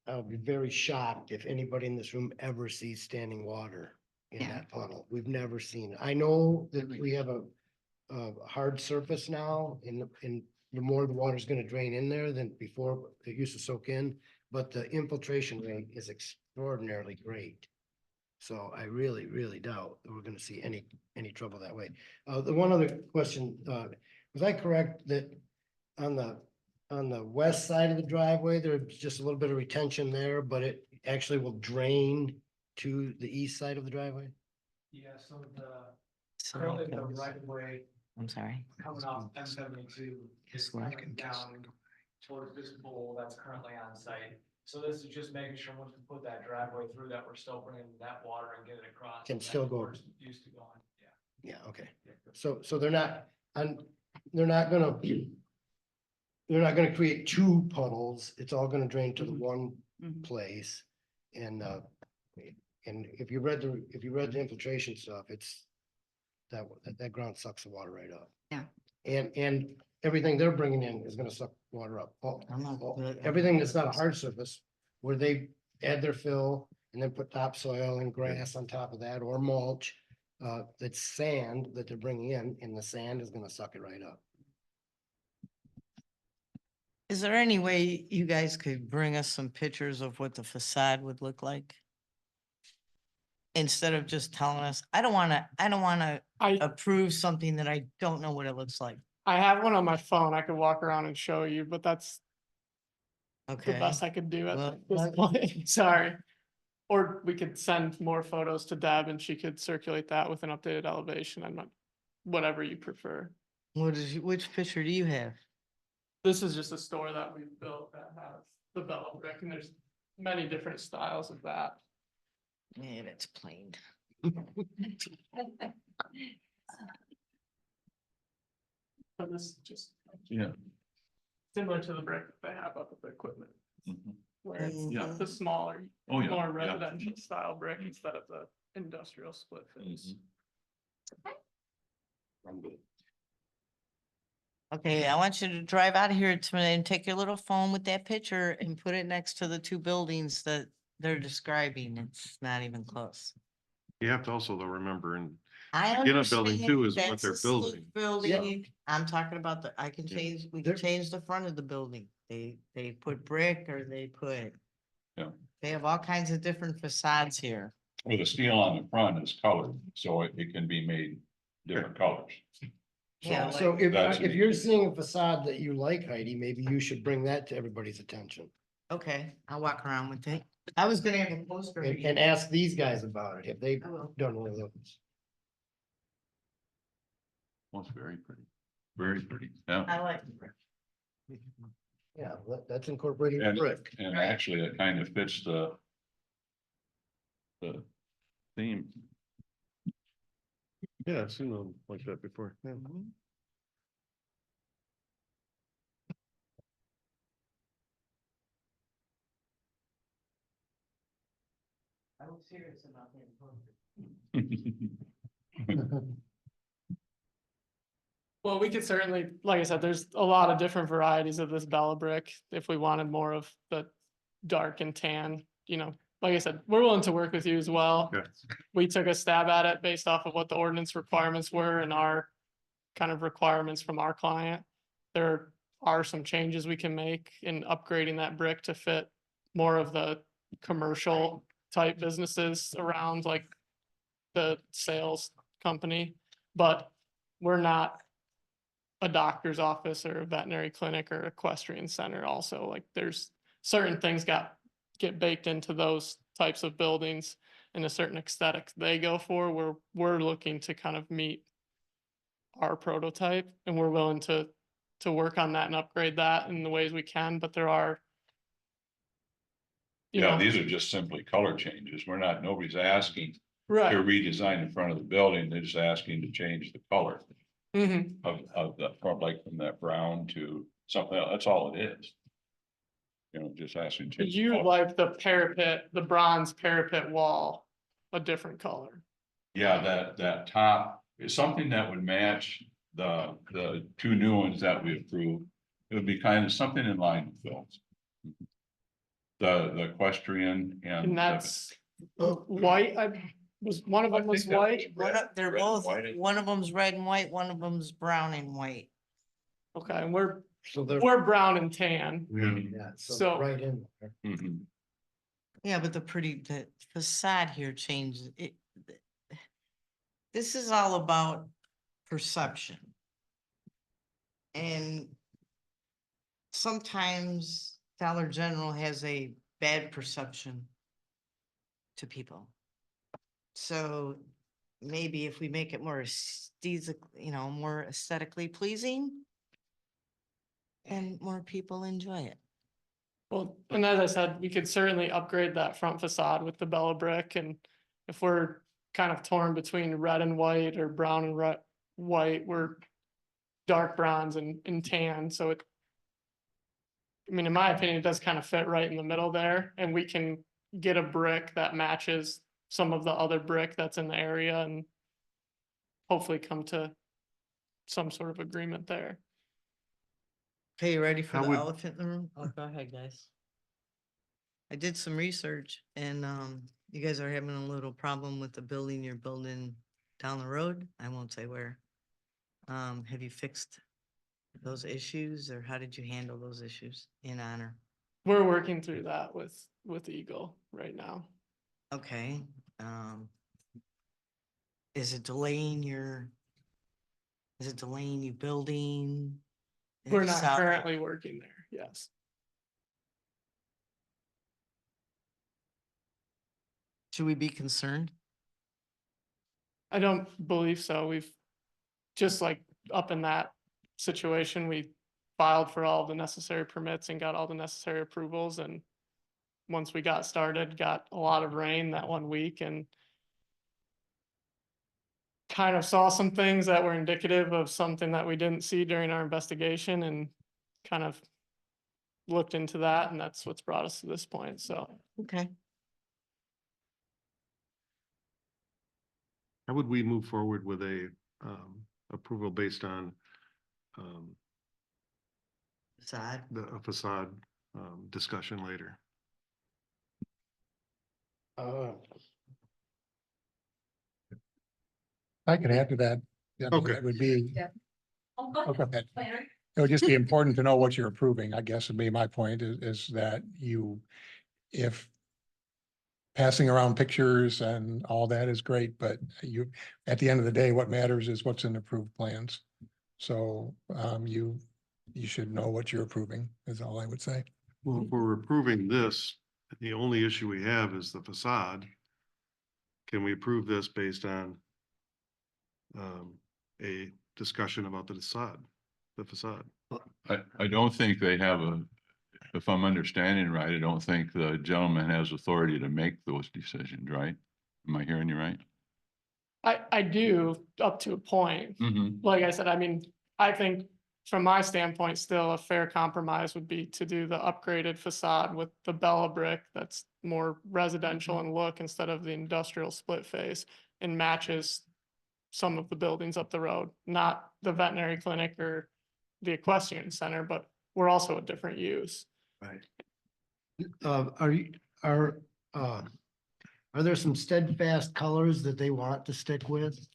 I'll be very shocked if anybody in this room ever sees standing water in Yeah. that puddle. We've never seen it. I know that we have a hard surface now, and the more the water's gonna drain in there than before it used to soak in, but the infiltration rate is extraordinarily great. So I really, really doubt that we're gonna see any trouble that way. The one other question, was I correct that on the west side of the driveway, there's just a little bit of retention there, but it actually will drain to the east side of the driveway? Yeah, so So currently that the goes- right of way I'm sorry. coming off M72 is This one. coming down towards this bowl that's currently on site. So this is just making sure once we put that driveway through that, we're still bringing that water and getting it across. Can still go. where it's Used to going, yeah. Yeah, okay. So they're not, they're not gonna, they're not gonna create two puddles. It's all gonna drain to the one Mhm. place. And if you read the infiltration stuff, it's that ground sucks the water right up. Yeah. And everything they're bringing in is gonna suck water up. I'm not good. Everything that's not a hard surface, where they add their fill and then put topsoil and grass on top of that, or mulch. That's sand that they're bringing in, and the sand is gonna suck it right up. Is there any way you guys could bring us some pictures of what the facade would look like? Instead of just telling us, I don't wanna I, approve something that I don't know what it looks like. I have one on my phone. I could walk around and show you, but that's the Okay, best I could do Well, at this that- point. Sorry. Or we could send more photos to Deb and she could circulate that with an updated elevation. I'm not, whatever you prefer. which picture do you have? This is just a store that we built that has the Bella brick, and there's many different styles of that. Yeah, that's plain. But this is just Yeah. similar to the brick that they have up with the equipment, Mhm. where it's Yeah. the smaller, Oh, yeah. more yeah. residential style brick instead of the industrial split face. Mhm. Okay, I want you to drive out of here tonight and take your little phone with that picture and put it next to the two buildings that they're describing. It's not even close. You have to also though remember, and I Get a building understand too is what that's they're a sleek building. Building, I'm talking about I can Yeah. change, we There- can change the front of the building. They put brick or they put. Yeah. They have all kinds of different facades here. Well, the steel on the front is colored, so it can be made different colors. Yeah, So That's if you're seeing a facade that you like, Heidi, maybe you should bring that to everybody's attention. Okay, I'll walk around with it. I was gonna have a poster. And ask these guys about it, if they've I will. done one of those. Well, it's very pretty, very pretty, yeah. I like the brick. Yeah, that's incorporating And- brick. And Right. actually, it kind of fits the theme. yeah, I've seen them like that before. Yeah. serious about that. Well, we could certainly, like I said, there's a lot of different varieties of this Bella brick. If we wanted more of the dark and tan, like I said, we're willing to work with you as well. Yeah. We took a stab at it based off of what the ordinance requirements were and our kind of requirements from our client. There are some changes we can make in upgrading that brick to fit more of the commercial type businesses around, like the sales company, but we're not a doctor's office or a veterinary clinic or equestrian center also. Like there's certain things get baked into those types of buildings and a certain aesthetic they go for, where we're looking to kind of meet our prototype, and we're willing to work on that and upgrade that in the ways we can, but there are Yeah, these are just simply color changes. Nobody's asking to right. redesign the front of the building. They're just asking to change the color Mhm. of the front, like from that brown to something else. That's all it is. Just asking. to change the You color. like the parapet, the bronze parapet wall, a different color. Yeah, that top is something that would match the two new ones that we approved. It would be kind of something in line with those. The equestrian and. And that's white. One of I them was think that white. They're red and both, white. one of them's red and white, one of them's brown and white. Okay, and we're So they're, brown and tan. yeah, so So- they're right in there. Mhm. Yeah, but the facade here changes it. This is all about perception. And sometimes Dollar General has a bad perception to people. So maybe if we make it more more aesthetically pleasing, and more people enjoy it. Well, and as I said, we could certainly upgrade that front facade with the Bella brick, and if we're kind of torn between red and white or brown and white, we're dark bronze and tan, so in my opinion, it does kind of fit right in the middle there, and we can get a brick that matches some of the other brick that's in the area and hopefully come to some sort of agreement there. Okay, you ready for How the would- elephant in the room? Oh, go ahead, guys. I did some research and, you guys are having a little problem with the building you're building down the road. I won't say where. Have you fixed those issues or how did you handle those issues in honor? We're working through that with Eagle right now. Okay, is it delaying you building? We're If not so- currently working there, yes. Should we be concerned? I don't believe so. We've just like up in that situation, we filed for all the necessary permits and got all the necessary approvals, and once we got started, got a lot of rain that one week and kind of saw some things that were indicative of something that we didn't see during our investigation, and kind of looked into that, and that's what's brought us to this point, so. Okay. How would we move forward with a approval based on Facade. a facade discussion later? I could add to that. Yeah, Okay. It would be, Oh, go okay, ahead, Larry. it would just be important to know what you're approving, I guess would be my point is that if passing around pictures and all that is great, but at the end of the day, what matters is what's in approved plans. So, you should know what you're approving is all I would say. Well, if we're approving this, the only issue we have is the facade. Can we approve this based on a discussion about the facade? I don't think they have if I'm understanding right, I don't think the gentleman has authority to make those decisions, right? Am I hearing you right? I do up to a point. Mm-hmm. Like I said, I think from my standpoint, still a fair compromise would be to do the upgraded facade with the Bella brick that's more residential in look instead of the industrial split face and matches some of the buildings up the road, not the veterinary clinic or the equestrian center, but we're also a different use. Right. Are there some steadfast colors that they want to stick with?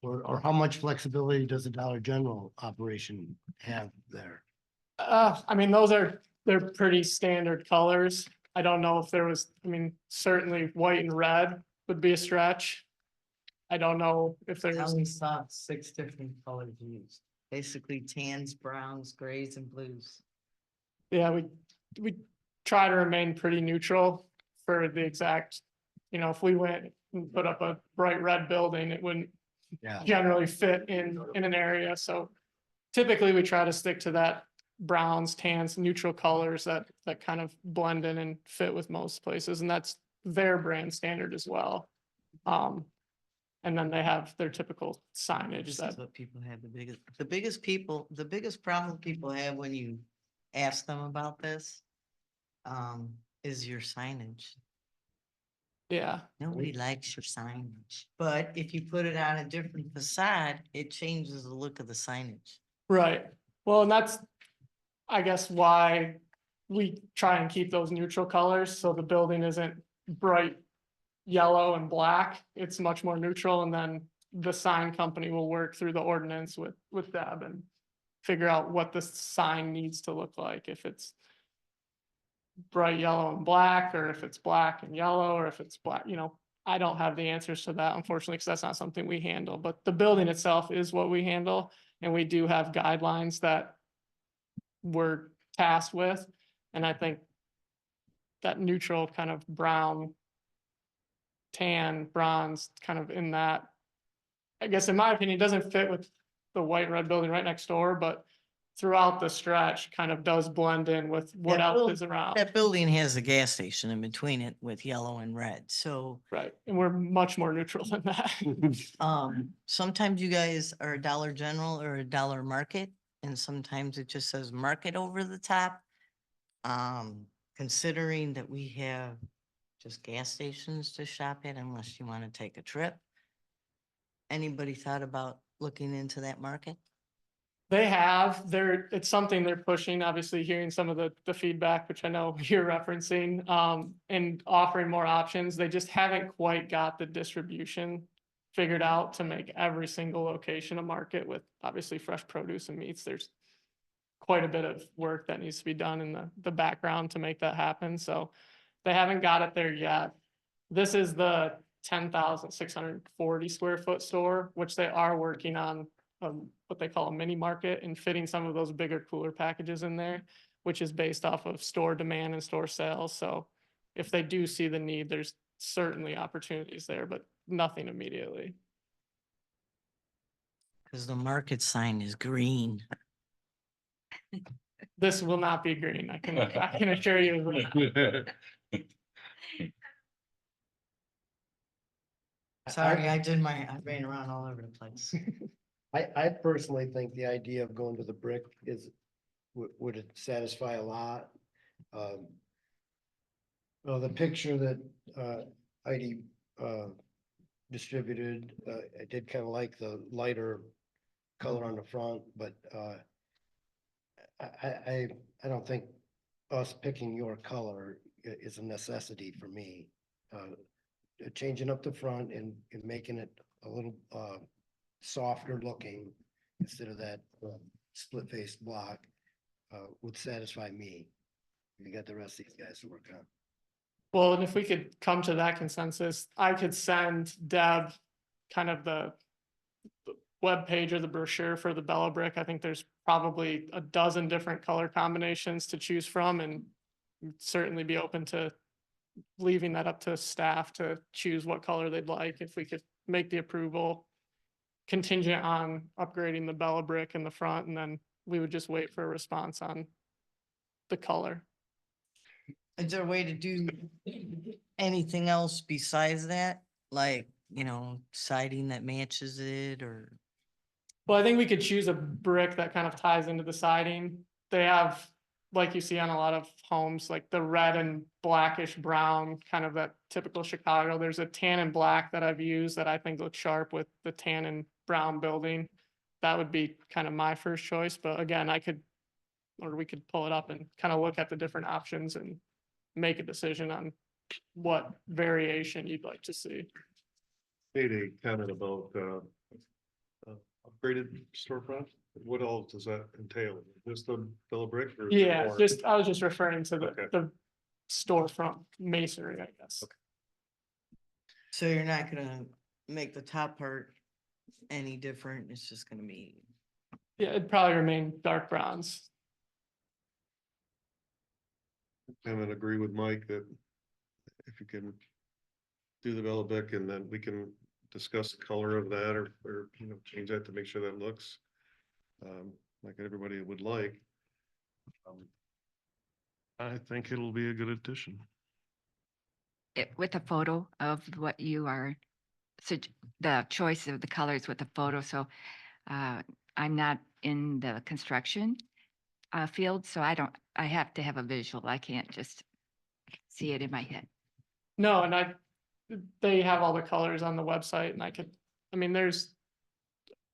Or how much flexibility does the Dollar General operation have there? I mean, they're pretty standard colors. I don't know if there was, I mean, certainly white and red would be a stretch. I don't know if I there's, only saw 6 different colors used, basically tans, browns, grays and blues. yeah, we try to remain pretty neutral for the exact, if we went and put up a bright red building, it wouldn't Yeah. generally fit in an area, so typically we try to stick to that browns, tans, neutral colors that kind of blend in and fit with most places, and that's their brand standard as well. And then they have their typical signage This that, is what people have the biggest problem people have when you ask them about this. Is your signage. yeah, Nobody likes your signage, but if you put it on a different facade, it changes the look of the signage. right. Well, and that's, I guess, why we try and keep those neutral colors, so the building isn't bright yellow and black. It's much more neutral, and then the sign company will work through the ordinance with Deb and figure out what the sign needs to look like, if it's bright yellow and black, or if it's black and yellow, or if it's black, I don't have the answers to that, unfortunately, because that's not something we handle, but the building itself is what we handle, and we do have guidelines that we're tasked with, and I think that neutral kind of brown, tan, bronze, kind of in that, I guess in my opinion, doesn't fit with the white and red building right next door, but throughout the stretch kind of does blend in with what That else buil- is around. That building has a gas station in between it with yellow and red, so. Right, and we're much more neutral than that. Sometimes you guys are a Dollar General or a Dollar Market, and sometimes it just says Market over the top. Considering that we have just gas stations to shop at unless you want to take a trip. Anybody thought about looking into that market? They have, it's something they're pushing, obviously hearing some of the feedback, which I know you're referencing, and offering more options. They just haven't quite got the distribution figured out to make every single location a market with obviously fresh produce and meats. There's quite a bit of work that needs to be done in the background to make that happen. So they haven't got it there yet. This is the 10,640 square foot store, which they are working on what they call a mini market and fitting some of those bigger cooler packages in there, which is based off of store demand and store sales. So if they do see the need, there's certainly opportunities there, but nothing immediately. Cause the market sign is green. This will not be green. I can assure you. Sorry, I ran around all over the place. I personally think the idea of going to the brick would it satisfy a lot. Well, the picture that Heidi distributed, I did kind of like the lighter color on the front, but I don't think us picking your color is a necessity for me. Changing up the front and making it a little softer looking instead of that split face block would satisfy me. You got the rest of these guys to work on. Well, and if we could come to that consensus, I could send Deb kind of the webpage or the brochure for the Bella brick. I think there's probably a dozen different color combinations to choose from, and certainly be open to leaving that up to staff to choose what color they'd like. If we could make the approval contingent on upgrading the Bella brick in the front, and then we would just wait for a response on the color. Is there a way to do anything else besides that? Like, siding that matches it or? Well, I think we could choose a brick that kind of ties into the siding. They have, like you see on a lot of homes, like the red and blackish brown, kind of that typical Chicago. There's a tan and black that I've used that I think looks sharp with the tan and brown building. That would be kind of my first choice, but again, we could pull it up and kind of look at the different options and make a decision on what variation you'd like to see. Made a comment about upgraded storefront. What all does that entail? Just the Bella brick? or is it Yeah, more? I was just referring to Okay. the storefront masonry, I guess. So you're not gonna make the top part any different, it's just gonna be. Yeah, it'd probably remain dark browns. I'm gonna agree with Mike that if you can do the Bella brick and then we can discuss the color of that or, change that to make sure that looks like everybody would like. I think it'll be a good addition. With a photo of what you are, the choice of the colors with the photo, so I'm not in the construction field, so I have to have a visual. I can't just see it in my head. No, and they have all the colors on the website and there's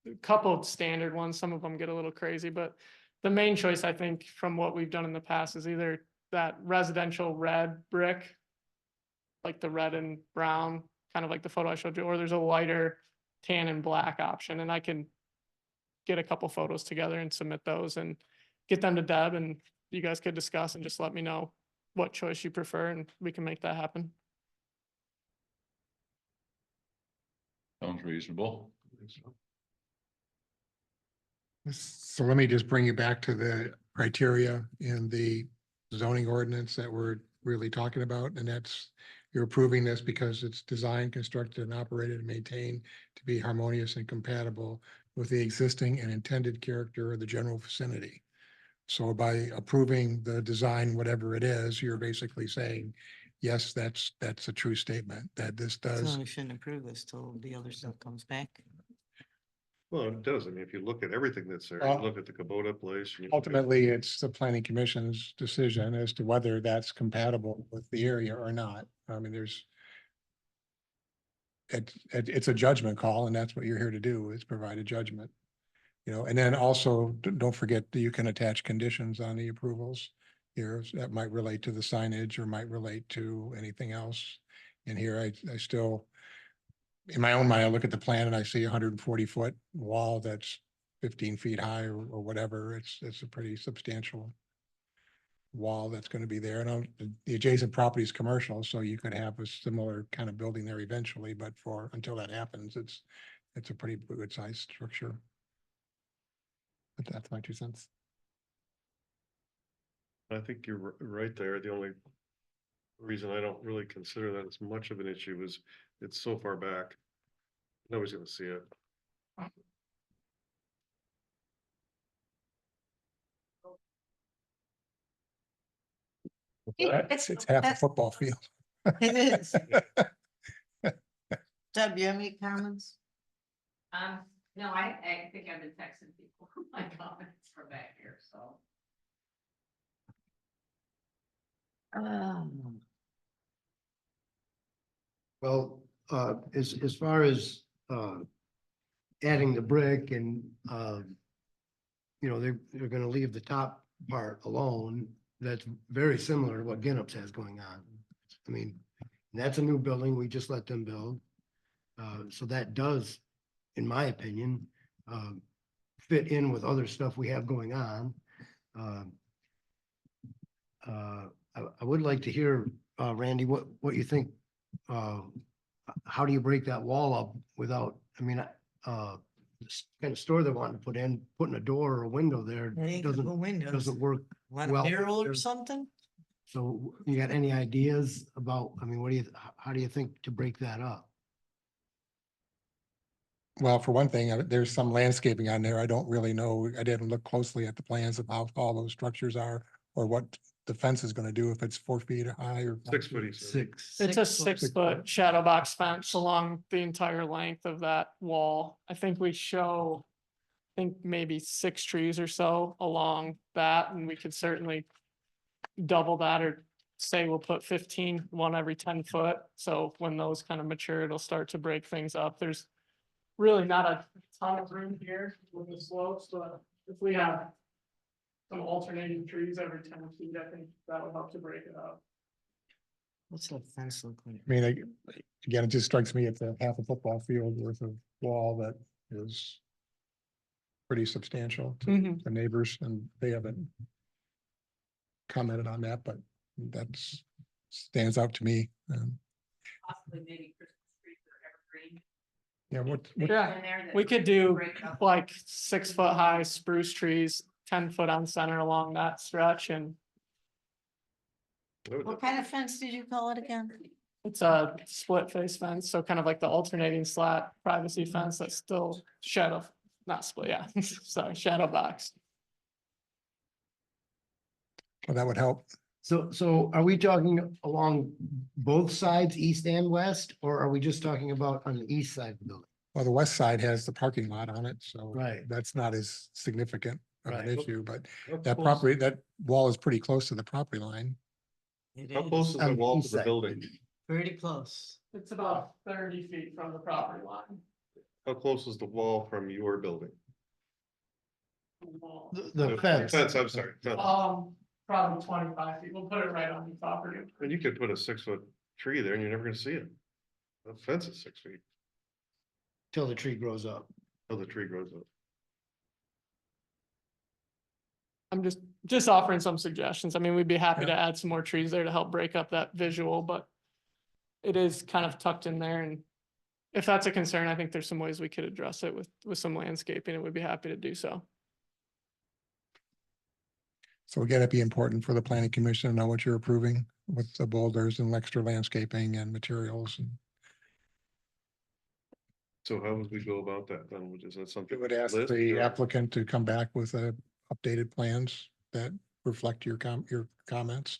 a couple of standard ones. Some of them get a little crazy, but the main choice, I think, from what we've done in the past is either that residential red brick, like the red and brown, kind of like the photo I showed you, or there's a lighter tan and black option, and I can get a couple photos together and submit those and get them to Deb, and you guys could discuss and just let me know what choice you prefer, and we can make that happen. Sounds reasonable. So let me just bring you back to the criteria in the zoning ordinance that we're really talking about, and that's you're approving this because it's designed, constructed, and operated and maintained to be harmonious and compatible with the existing and intended character of the general vicinity. So by approving the design, whatever it is, you're basically saying, yes, that's a true statement, that this does. So we shouldn't approve this till the other stuff comes back. Well, it does. I mean, if you look at everything that's there, you look at the Kubota place. and you look at- Ultimately, it's the planning commission's decision as to whether that's compatible with the area or not. I mean, it's a judgment call, and that's what you're here to do, is provide a judgment. And then also, don't forget that you can attach conditions on the approvals here that might relate to the signage or might relate to anything else. And here I still, in my own mind, I look at the plan and I see 140-foot wall that's 15 feet high or whatever. It's a pretty substantial wall that's going to be there. And the adjacent property is commercial, so you could have a similar kind of building there eventually, but until that happens, it's a pretty good sized structure. But that's my 2 cents. I think you're right there. The only reason I don't really consider that as much of an issue is it's so far back. Nobody's gonna see it. It's half a football field. It is. Deb, you have any comments? No, I think I've been texting people my comments from back here, so. Well, as far as, adding the brick and, they're gonna leave the top part alone. That's very similar to what Ginnup's has going on. I mean, that's a new building. We just let them build. So that does, in my opinion, fit in with other stuff we have going on. I would like to hear, Randy, what you think. How do you break that wall up without, this kind of store they want to put in, putting a door or a window there doesn't work. Want well, a mural or there's- something? So you got any ideas about, how do you think to break that up? Well, for one thing, there's some landscaping on there. I don't really know. I didn't look closely at the plans of how tall those structures are or what the fence is going to do, if it's 4 feet high or 6 foot. He said. Six. It's a 6 6-foot shadow box fence along the entire length of that wall. I think we show think maybe 6 trees or so along that, and we could certainly double that, or say we'll put 15, one every 10 foot. So when those kind of mature, it'll start to break things up. There's really not a ton of room here with the slopes, but if we have some alternating trees every 10 feet, I think that would help to break it up. What's the fence look like? I mean, again, it just strikes me it's a half a football field worth of wall that is pretty substantial to Mhm. the neighbors, and they haven't commented on that, but that's stands out to me. Possibly maybe Christmas trees or evergreen. Yeah, what, Yeah, in there that we could do break up. like 6 foot high spruce trees, 10 foot on center along that stretch, and What kind of fence did you call it again? it's a split face fence, so kind of like the alternating slat privacy fence that's still shadow, not split, yeah, sorry, shadow box. well, that would help. So are we talking along both sides, east and west, or are we just talking about on the east side of the building? Well, the west side has the parking lot on it, so Right. that's not as significant of an Right. issue, but that wall is pretty close to the property line. It How close is On the the wall east to the side. building? Pretty close. It's about 30 feet from the property line. How close is the wall from your building? The fence. Fence, I'm sorry. fence. Probably 25 feet, we'll put it right on the property. And you could put a 6-foot tree there and you're never gonna see it. The fence is 6 feet Till the tree grows up. till the tree grows up. I'm just offering some suggestions. I mean, we'd be happy to Yeah. add some more trees there to help break up that visual, but it is kind of tucked in there, and if that's a concern, I think there's some ways we could address it with some landscaping, and we'd be happy to do so. So again, it'd be important for the planning commission to know what you're approving with the boulders and extra landscaping and materials. And So how would we go about that then? Is that something? we would ask list the or- applicant to come back with updated plans that reflect your comments.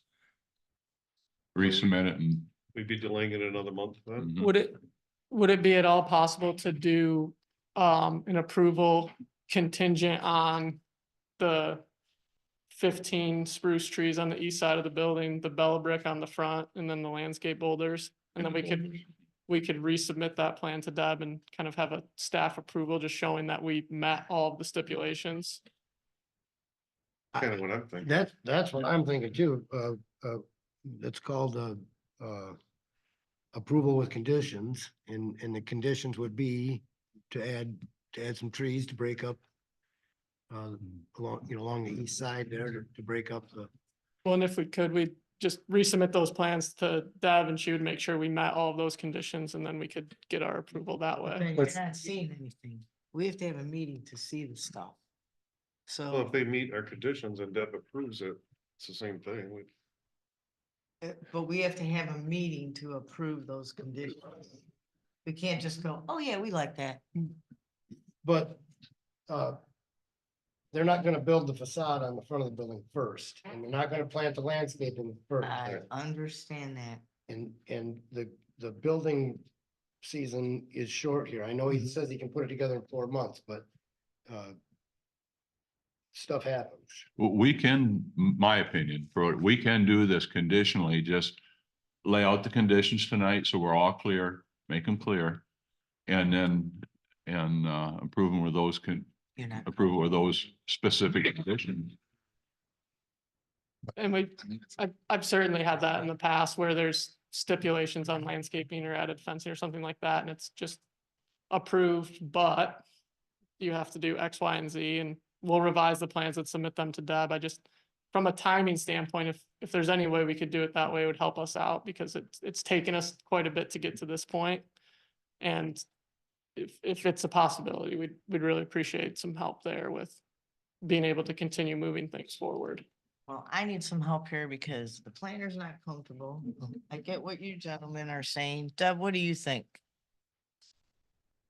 Resubmit it and. We'd be delaying it another month then? Mhm. Would it be at all possible to do an approval contingent on the 15 spruce trees on the east side of the building, the bella brick on the front, and then the landscape boulders? And then we could resubmit that plan to Deb and kind of have a staff approval, just showing that we met all of the stipulations. Kind of what I'm thinking. That's what I'm thinking too. It's called approval with conditions, and the conditions would be to add some trees to break up along the east side there to break up the. Well, and if we could, we'd just resubmit those plans to Deb, and she would make sure we met all of those conditions, and then we could get our approval that way. Then you're not seeing anything. We have to have a meeting to see the stuff. Well, So, if they meet our conditions and Deb approves it, it's the same thing. but we have to have a meeting to approve those conditions. We can't just go, oh yeah, we like that. But they're not gonna build the facade on the front of the building first, and they're not gonna plant the landscaping first. I understand that. And the building season is short here. I know he says he can put it together in 4 months, but stuff happens. We can, my opinion, we can do this conditionally, just lay out the conditions tonight, so we're all clear, make them clear. And then, approve them with those You're not. approval of those specific conditions. And I've certainly had that in the past where there's stipulations on landscaping or added fencing or something like that, and it's just approved, but you have to do X, Y, and Z, and we'll revise the plans and submit them to Deb. I just, from a timing standpoint, if there's any way we could do it that way, it would help us out, because it's taken us quite a bit to get to this point. And if it's a possibility, we'd really appreciate some help there with being able to continue moving things forward. Well, I need some help here because the planner's not comfortable. I get what you gentlemen are saying. Deb, what do you think?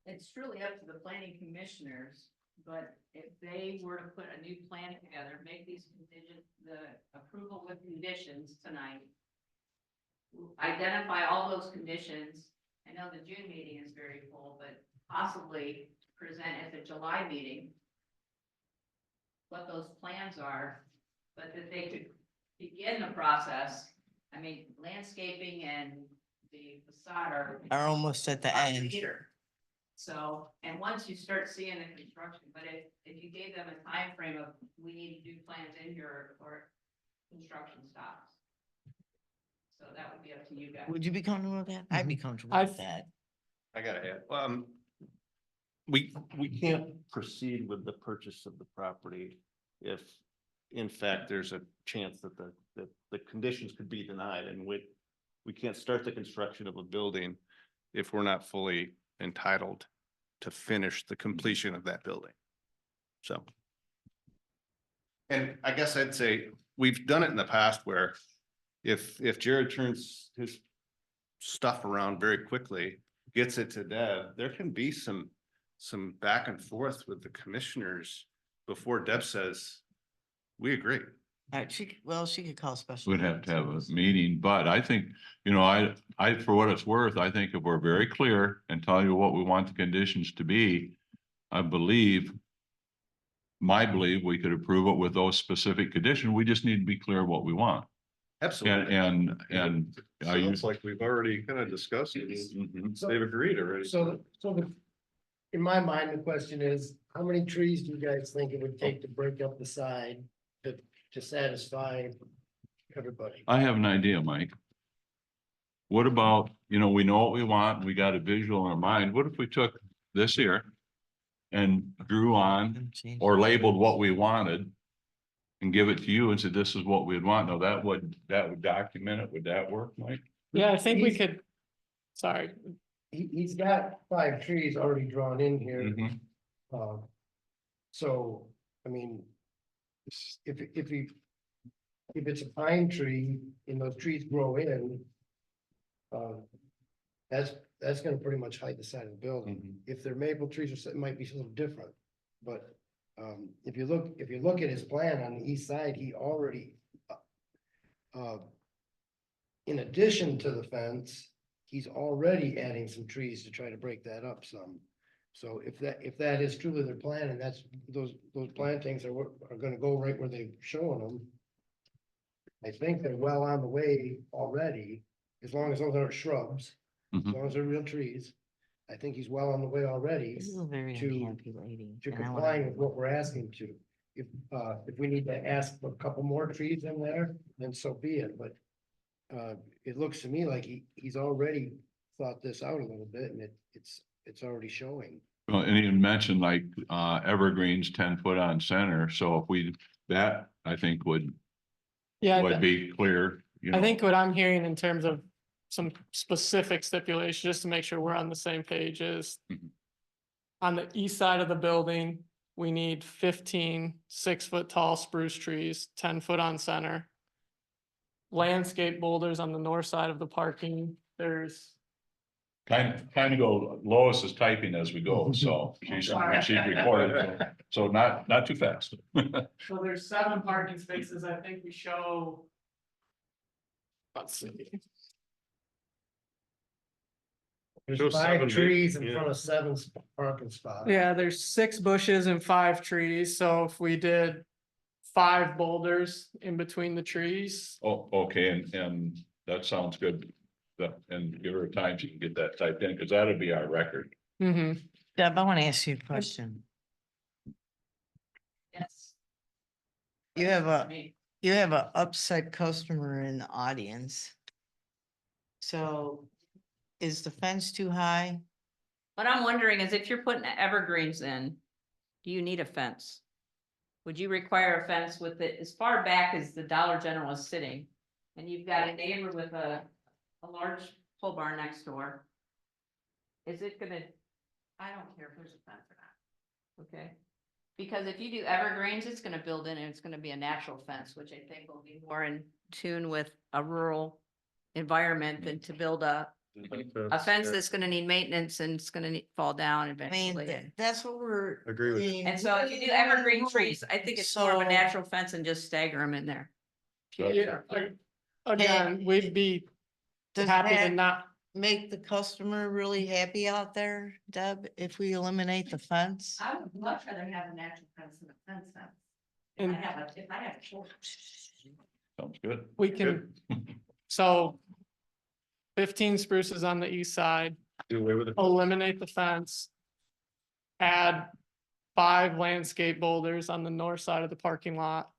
It's truly up to the planning commissioners, but if they were to put a new plan together, make these conditions, the approval with conditions tonight, identify all those conditions. I know the June meeting is very full, but possibly present at the July meeting what those plans are, but that they could begin the process. I mean, landscaping and the facade Are almost at the are end. later. So, and once you start seeing the construction, but if you gave them a time frame of, we need to do plans in here or construction stops. So that would be up to you guys. Would you be comfortable with that? I'd be comfortable I've- with that. I gotta add, we can't proceed with the purchase of the property if, in fact, there's a chance that the conditions could be denied, and we can't start the construction of a building if we're not fully entitled to finish the completion of that building. So. And I guess I'd say, we've done it in the past where if Jared turns his stuff around very quickly, gets it to Deb, there can be some back and forth with the commissioners before Deb says, we agree. She could call special. We'd have to have a meetings. meeting, but I think, you know, I, for what it's worth, I think if we're very clear and tell you what we want the conditions to be, I believe, we could approve it with those specific conditions. We just need to be clear what we want. Absolutely. And are you? Sounds like we've already kind of discussed it. Mhm. So- They've agreed already. In my mind, the question is, how many trees do you guys think it would take to break up the side to satisfy everybody? I have an idea, Mike. What about, you know, we know what we want, we got a visual in our mind. What if we took this here and drew on or labeled what we wanted and give it to you and said, this is what we'd want? Now that would document it. Would that work, Mike? Yeah, I think we He's- could, sorry, He's got 5 trees already drawn in here. Mhm. So, I mean, if it's a pine tree and those trees grow in, that's gonna pretty much hide the side of the building. Mhm. If they're maple trees or something, it might be a little different, but, if you look at his plan on the east side, he already, in addition to the fence, he's already adding some trees to try to break that up some. So if that is truly their plan, and that's, those plantings are gonna go right where they've shown them. I think they're well on the way already, as long as those aren't shrubs, as Mhm. long as they're real trees. I think he's well on the way already This is a very to- unhappy lady. to and I wanna- complying with what we're asking to. If we need to ask for a couple more trees in there, then so be it, but it looks to me like he's already thought this out a little bit, and it's already showing. Well, and you mentioned like evergreens 10 foot on center. So if that I think would yeah, be clear, you know. I think what I'm hearing in terms of some specific stipulations, just to make sure we're on the same page is Mhm. on the east side of the building, we need 15 6-foot tall spruce trees, 10 foot on center. Landscape boulders on the north side of the parking. There's, Kind of go, Lois is typing as we go, so she's recorded, so not too fast. so there's 7 parking spaces. I think we show. Let's see. There's Show 5 70, trees in yeah. front of 7 parking spots. Yeah, there's 6 bushes and 5 trees, so if we did 5 boulders in between the trees. Oh, okay, and that sounds good. And give her time, she can get that typed in, because that'd be our record. Mm-hmm. Deb, I want to ask you a question. Yes. You have a, Me. you have a upset customer in the audience. So is the fence too high? What I'm wondering is if you're putting evergreens in, do you need a fence? Would you require a fence with it as far back as the Dollar General is sitting? And you've got a neighbor with a large pole barn next door. Is it gonna, I don't care if there's a fence or not, okay? Because if you do evergreens, it's gonna build in and it's gonna be a natural fence, which I think will be more in tune with a rural environment than to build a fence that's gonna need maintenance and it's gonna fall down I eventually. mean, that's what we're. Agree with you. being And so if you do really evergreen rural. trees, I think it's more of a So- natural fence and just stagger them in there. Yeah, again, we'd be Does happy to that not, make the customer really happy out there, Deb, if we eliminate the fence? I would much rather have a natural fence than a fence. And if I have. Sounds good. we can, so 15 spruces on the east side, Do away with it. eliminate the fence. Add 5 landscape boulders on the north side of the parking lot.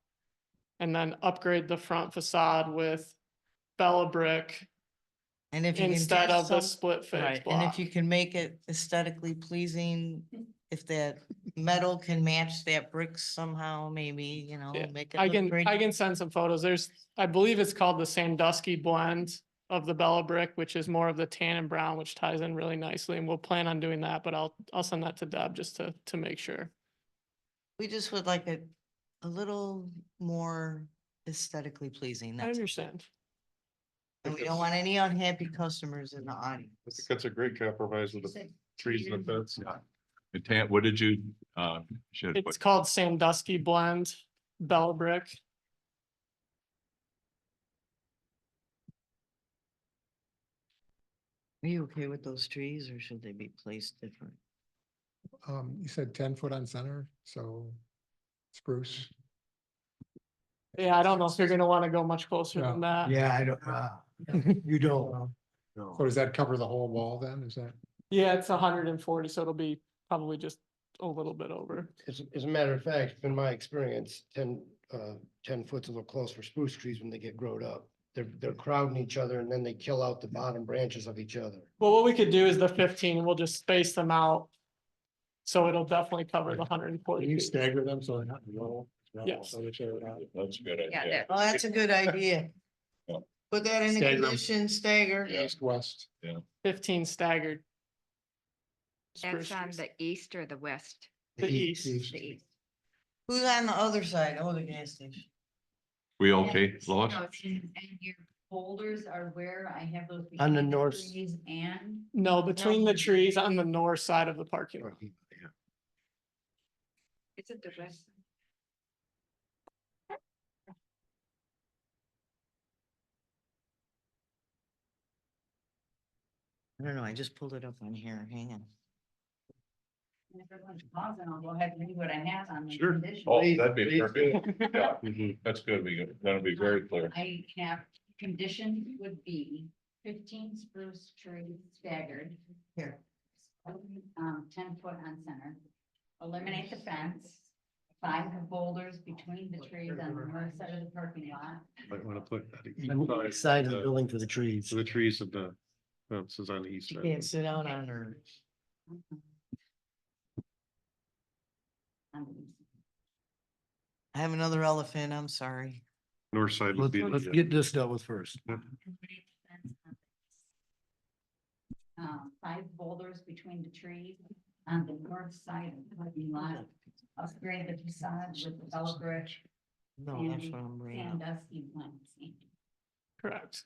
And then upgrade the front facade with Bella brick And if you can do instead of the some- split face Right, and block. if you can make it aesthetically pleasing, if that metal can match that brick somehow, maybe, you know, Yeah, make it I look can, pretty. I can send some photos. There's, I believe it's called the Sandusky blend of the Bella brick, which is more of the tan and brown, which ties in really nicely. And we'll plan on doing that, but I'll send that to Deb just to make sure. We just would like a little more aesthetically pleasing. I That's all. understand. And we don't want any unhappy customers in the I think audience. that's a great compromise with the trees and the fence. And Tan, what did you, should It's put? called Sandusky blend Bella brick. Are you okay with those trees or should they be placed different? You said 10 foot on center, so spruce. Yeah, I don't know if you're gonna want to go much closer than that. Yeah, I don't, you don't. So does that cover the whole wall then? Is that? Yeah, it's 140, so it'll be probably just a little bit over. As a matter of fact, in my experience, 10 foot's a little close for spruce trees when they get growed up. They're crowding each other and then they kill out the bottom branches of each other. Well, what we could do is the 15, and we'll just space them out. So it'll definitely cover the 140 Can you feet. stagger them so they're not in a row? Yes. So that you're not- That's a good Yeah, idea. Oh, that's a good idea. Yeah. Put that in the Stagger 'em. condition, stagger. East, west. 15 staggered. That's spruce on trees. the east or the west? The east. The east. Who's on the other side? Oh, the gas station. We okay, Lois? No, and your boulders are where I have those. On the between north. trees And. No, between the trees on the north side of the parking lot. Is it the west? I don't know, I just pulled it up on here, hang on. And if everyone's pausing, I'll go ahead and read what I have on the Sure. condition. Oh, Please, that'd be please perfect. Yeah, that's good. That'll be very clear. I have, condition would be 15 spruce trees staggered. Here. 10 foot on center. Eliminate the fence. 5 boulders between the trees on the north side of the parking lot. Might want to put. On the side of the building for the trees. So the trees of the fences on the east She side. can't sit down on her. I have another elephant, I'm sorry. North side would be. Let's the, get this dealt with first. Eliminate the fence on the- 5 boulders between the trees on the north side of the parking lot. Upgrade the facade with the Bella brick. No, that's what I'm bringing up. Sandusky blends. Correct.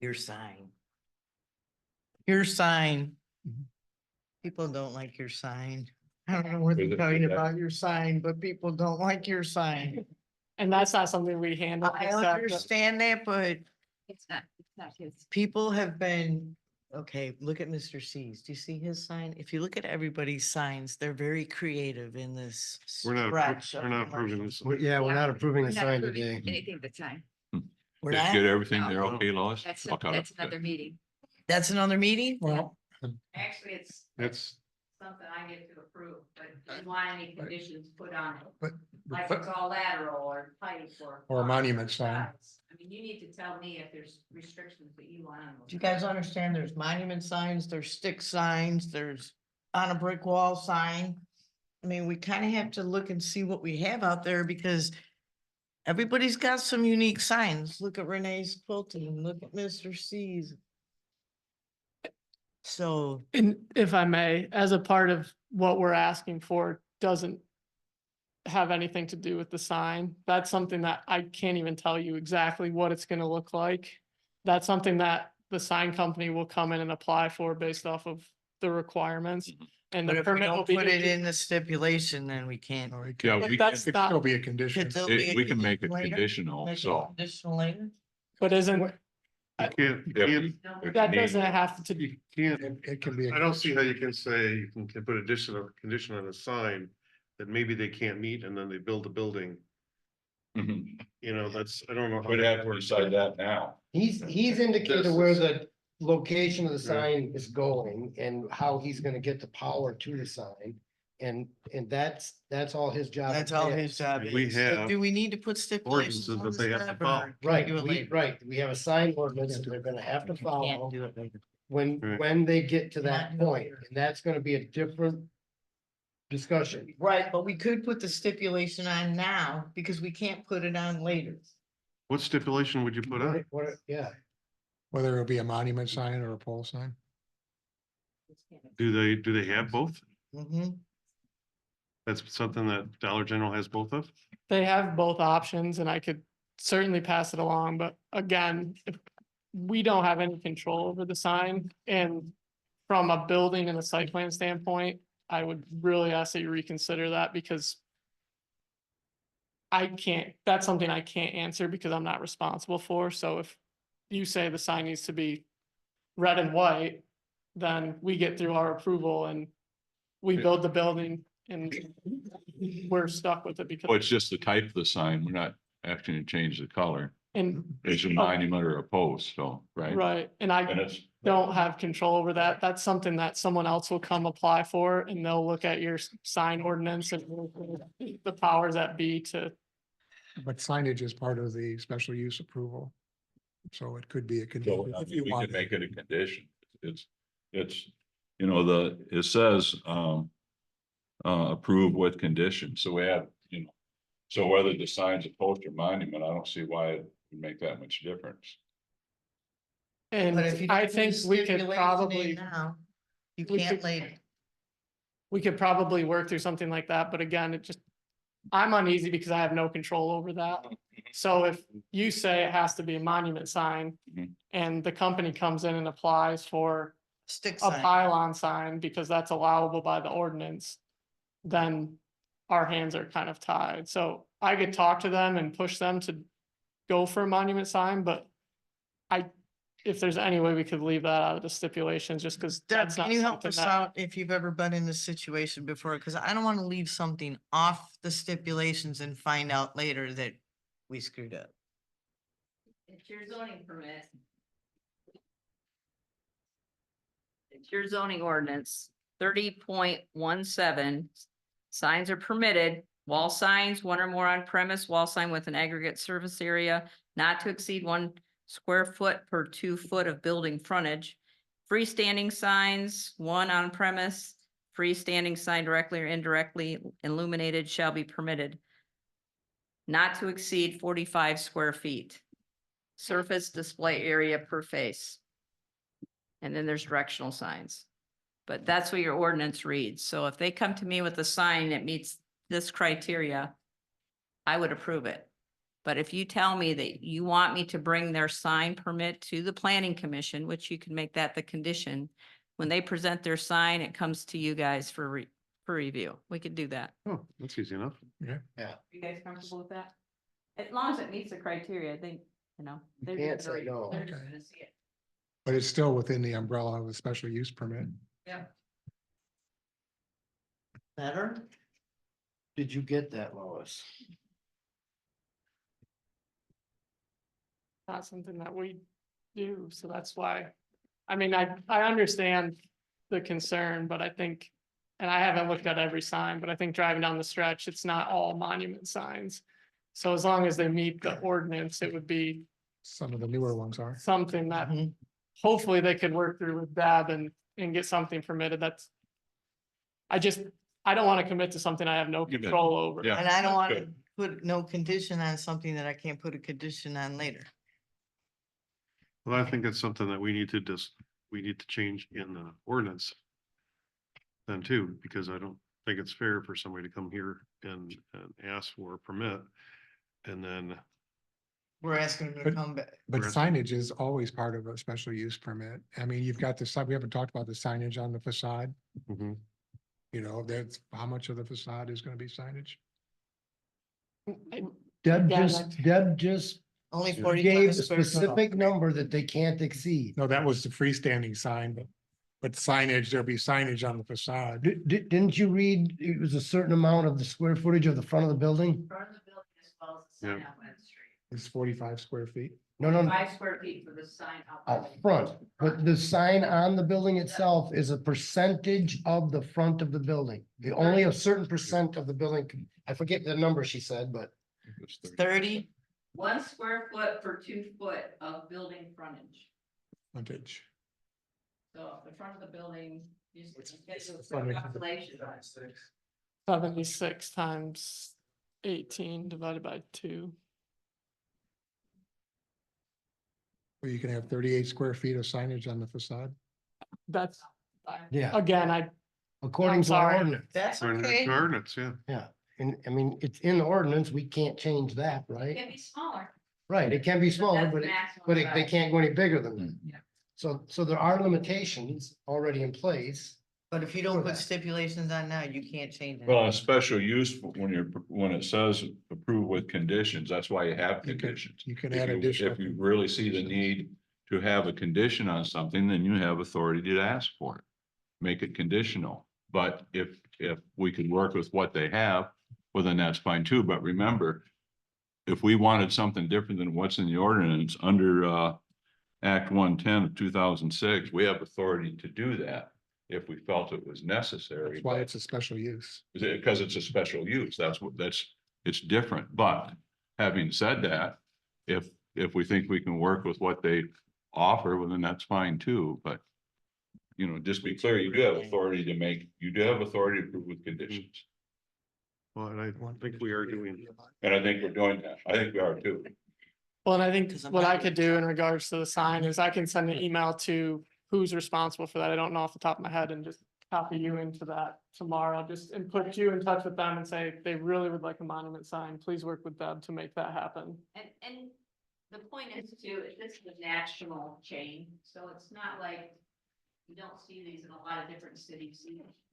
Your sign. Your sign. People don't like your sign. I don't know what Is they're it- talking is that- about your sign, but people don't like your sign. And that's not something we handle. I except- understand that, but It's not his. people have been, okay, look at Mr. C's. Do you see his sign? If you look at everybody's signs, they're very creative in this. We're not, stretch of we're not approving commercial. this. We're not approving We're the not sign approving today. Anything but sign. We're Did not, Get everything No. there, okay, Lois? That's, Okay, that's good. another meeting. that's another meeting? Well, Actually, it's That's, something I get to approve, but do you want any conditions put on it? but, Like it's all lateral or pipe or. Or a monument sign. size. I mean, you need to tell me if there's restrictions that you want on those. Do you guys understand? There's monument signs, there's stick signs, there's on a brick wall sign. I mean, we kind of have to look and see what we have out there because everybody's got some unique signs. Look at Renee's quilting, look at Mr. C's. So, And if I may, as a part of what we're asking for, doesn't have anything to do with the sign. That's something that I can't even tell you exactly what it's gonna look like. That's something that the sign company will come in and apply for based off of the requirements. And but the if we permit will don't be. put it in the stipulation, then we can't. no, it Yeah, could, But we that's can, it could still not, be a condition. Could still be a we can make it condition later? conditional, Make it so. conditional later? but isn't, you can't, you If- can't, if that need- doesn't have to be, you can't, It can be. a I don't see how you can say you can put additional condition on a sign that maybe they can't meet and then they build a building, Mhm. you know, that's, I don't know. how We'd that have to works. decide that now. He's indicated This where is- the location of the Yeah. sign is going and how he's gonna get the power to the sign. And that's all his job. That's all his entails. job We is. have Do we need to put stipulations ordinances on that this they have to stuff, follow. or can we Right, do it later? we have a sign ordinance that they're gonna have to We follow can't do it later. when, Right. when they get to Not that do it point, later. and that's gonna be a different discussion. Right, but we could put the stipulation on now because we can't put it on later. What stipulation would you put on? Yeah, Whether it'll be a monument sign or a pole sign. Do they have both? Mm-hmm. That's something that Dollar General has both of? They have both options and I could certainly pass it along, but again, if we don't have any control over the sign and from a building and a site plan standpoint, I would really ask that you reconsider that because that's something I can't answer because I'm not responsible for. So if you say the sign needs to be red and white, then we get through our approval and we Yeah. build the building and we're stuck with it because. Well, it's just the type of the sign. We're not asking to change the color. And, It's a monument or a post, so, right? right, and And I it's, don't have control over that. That's something that someone else will come apply for and they'll look at your sign ordinance and the powers that be to, But signage is part of the special use approval. So it could be a so, condition I if mean, you we want. could make it a condition. It's, you know, it says, approve with conditions. So we have, you know, so whether the sign's a post or monument, I don't see why it would make that much difference. and But if you I don't put a think we could stipulation in probably, now, you we can't could- later. we could probably work through something like that, but again, I'm uneasy because I have no control over that. So if you say it has to be a monument sign Mhm. and the company comes in and applies for Stick a sign. pylon sign because that's allowable by the ordinance, then our hands are kind of tied. So I could talk to them and push them to go for a monument sign, but if there's any way we could leave that out of the stipulations, just because Deb, that's can not you help something us that. out if you've ever been in this situation before? Cause I don't wanna leave something off the stipulations and find out later that we screwed up. It's your zoning permit. It's your zoning ordinance, 30.17. Signs are permitted, wall signs, one or more on premise, wall sign with an aggregate surface area not to exceed 1 square foot per 2 foot of building frontage. Freestanding signs, one on premise, freestanding sign directly or indirectly illuminated shall be permitted. Not to exceed 45 square feet. Surface display area per face. And then there's directional signs. But that's what your ordinance reads. So if they come to me with a sign that meets this criteria, I would approve it. But if you tell me that you want me to bring their sign permit to the planning commission, which you can make that the condition, when they present their sign, it comes to you guys for review. We could do that. Oh, that's easy enough. You guys comfortable with that? As long as it meets the criteria, I think, you know. You they're can't just gonna say no. they're just Okay. gonna see it. But it's still within the umbrella of a special use permit. Yeah. Better? did you get that, Lois? Not something that we do, so that's why. I mean, I understand the concern, but I think, and I haven't looked at every sign, but I think driving down the stretch, it's not all monument signs. So as long as they meet the ordinance, it would be Some of the newer ones are. something that Mhm. hopefully they could work through with Dab and get something permitted. I don't want to commit to something I have no You bet. control over. Yeah. And I don't wanna Good. put no condition on something that I can't put a condition on later. Well, I think it's something that we need to change in the ordinance. Then too, because I don't think it's fair for somebody to come here and ask for a permit. And then, We're asking them to But- come back. But Whereas- signage is always part of a special use permit. I mean, you've got the sign, we haven't talked about the signage on the facade. mhm. You know, that's how much of the facade is gonna be signage? Deb Again, just Only gave 45 a square feet. specific number that they can't exceed. No, that was the freestanding sign, but But signage, there'll be signage on the facade. Didn't you read it was a certain amount of the square footage of the front of the building? Front of the building as well as the Yeah. sign out by the street. It's 45 square feet. No, 5 square feet for the sign out. by out the- front, but the sign on the building itself is a percentage of the front of the building. Only a certain percent of the building, I forget the number she said, but 30. 1 square foot per 2 foot of building frontage. Frontage. So if the front of the building, you just get the Frontage. calculation. 76 times 18 divided by 2. Well, you can have 38 square feet of signage on the facade. That's, yeah, again, I, according I'm to our sorry. ordinance. That's Ordinance, okay. ordinance, yeah. Yeah, and I mean, it's in the ordinance, we can't change that, it right? can be smaller. Right, it can be smaller, That's but it, maximum but they size. can't go any bigger than that. Yeah. So there are limitations already in place. But if you don't For put that. stipulations on now, you can't change it. Well, a special use, when it says approve with conditions, that's why you have You can- conditions. you can If add you- additional If you really see the need to have a condition on something, then you have authority to ask for it. Make it conditional, but if we could work with what they have, well, then that's fine too, but remember. If we wanted something different than what's in the ordinance under Act 110 of 2006, we have authority to do that. If we felt it was necessary. That's why but- it's a special use. Because it's a special use, it's different, but having said that, if we think we can work with what they offer, well, then that's fine too, but. You know, just be clear, you do have authority to approve with conditions, Well, and I think we are doing, and I think we're doing that, I think we are too. well, and I think 'Cause I'm what I not- could do in regards to the sign is I can send an email to who's responsible for that. I don't know off the top of my head and just copy you into that tomorrow, just and put you in touch with them and say, if they really would like a monument sign, please work with Deb to make that happen. And the point is too, this is a national chain, so it's not like you don't see these in a lot of different cities.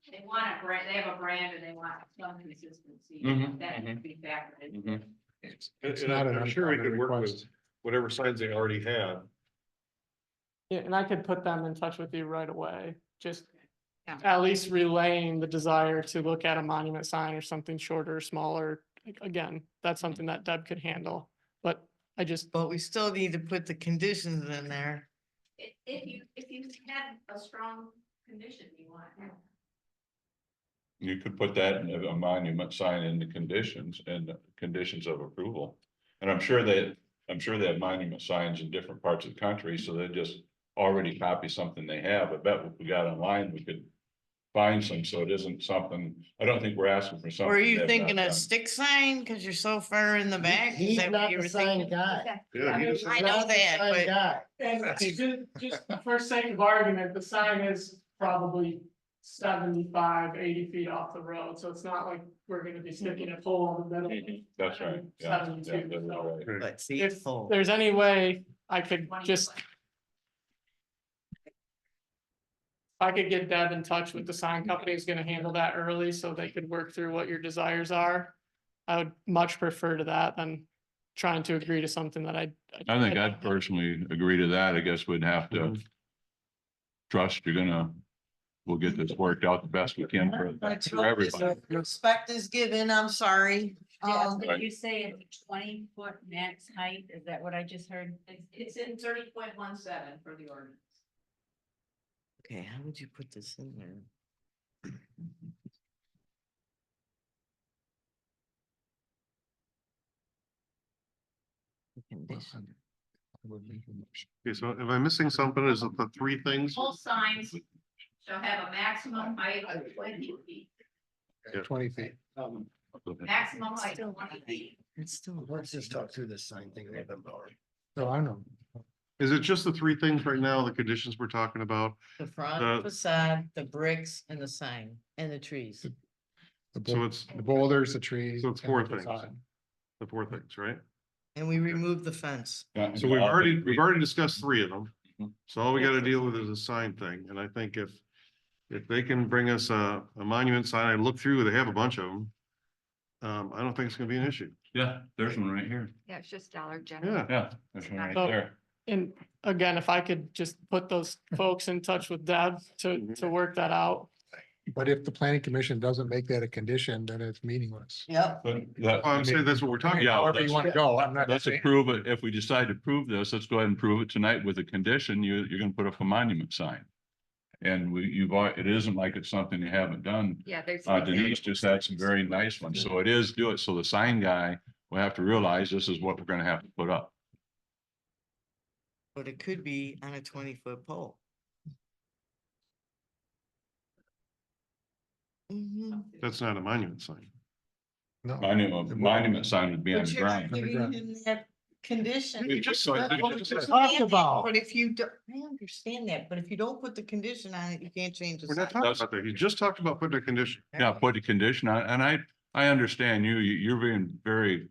They want a brand, they have a brand and they want some consistency. Mhm, That mhm. could be factored in. Mhm. It's and not an I'm sure we uncommon could work with request. whatever signs they already have. Yeah, and I could put them in touch with you right away, just Yeah. at least relaying the desire to look at a monument sign or something shorter, or smaller. Again, that's something that Deb could handle, but I just, But we still need to put the conditions in there. If you had a strong condition you want. You could put that in a monument sign in the conditions and the conditions of approval. And I'm sure they have monument signs in different parts of the country, so they just already copy something they have. I bet if we got online, we could find some, so it isn't something, I don't think we're asking for something. Were you they've thinking not a done. stick sign? Cause you're so far in the back? Is He's that what not you the were sign thinking? guy. Yeah, he doesn't- I know that, Sign but guy. and just for sake of argument, the sign is probably 75, 80 feet off the road, so it's not like we're gonna be sticking a pole in the middle. Mhm, that's right. Yeah, 72, yeah, that's so right. Right. But see, if full. there's any way I could just. If I could get Deb in touch with the sign company who's gonna handle that early, so they could work through what your desires are. I would much prefer to that than trying to agree to something that I think I'd personally agree to that. I guess we'd have to trust we'll get this worked out the best we can for everybody. Respect is given, I'm sorry. Did you say it's 20-foot max height? Is that what I just heard? It's in 30.17 for the ordinance. Okay, how would you put this in there? Condition. Okay, so am I missing something? Is it the three things? All signs shall have a maximum height of 20 feet. 20 feet. Maximum height of 20 feet. It's still. Let's just talk through this sign thing a little bit more. So I know. Is it just the three things right now, the conditions we're talking about? The front The- facade, the bricks and the sign and the trees. So it's, The boulders, the trees. so it's and four the things, facade. the four things, right? And we removed the fence. Yeah, So we've already discussed three of them. Mhm. So all we gotta deal with is a sign thing, and I think if they can bring us a monument sign, I look through, they have a bunch of them. I don't think it's gonna be an issue. Yeah, there's one right here. Yeah, it's just Dollar General. Yeah, Yeah, there's one right So- there. And again, if I could just put those folks in touch with Deb to work that out. But if the planning commission doesn't make that a condition, then it's meaningless. Yep. But that, I'm saying that's what we're talking Yeah, about. However you want to go, I'm not. let's saying- approve it. If we decide to prove this, let's go ahead and prove it tonight with a condition. You're gonna put up a monument sign. And it isn't like it's something you haven't done. Yeah, there's. Denise just had some very nice ones. So it is do it. So the sign guy will have to realize this is what we're gonna have to put up. But it could be on a 20-foot pole. Mhm. That's not a monument sign. No. Monument sign would be on But the you're ground. giving him that condition. We just- That's what we just- just talked about. But if you don't, I understand that, but if you don't put the condition on it, you can't change the We're not sign. talking about that. You just talked about putting a condition. Yeah, put a condition on, and I understand you're being very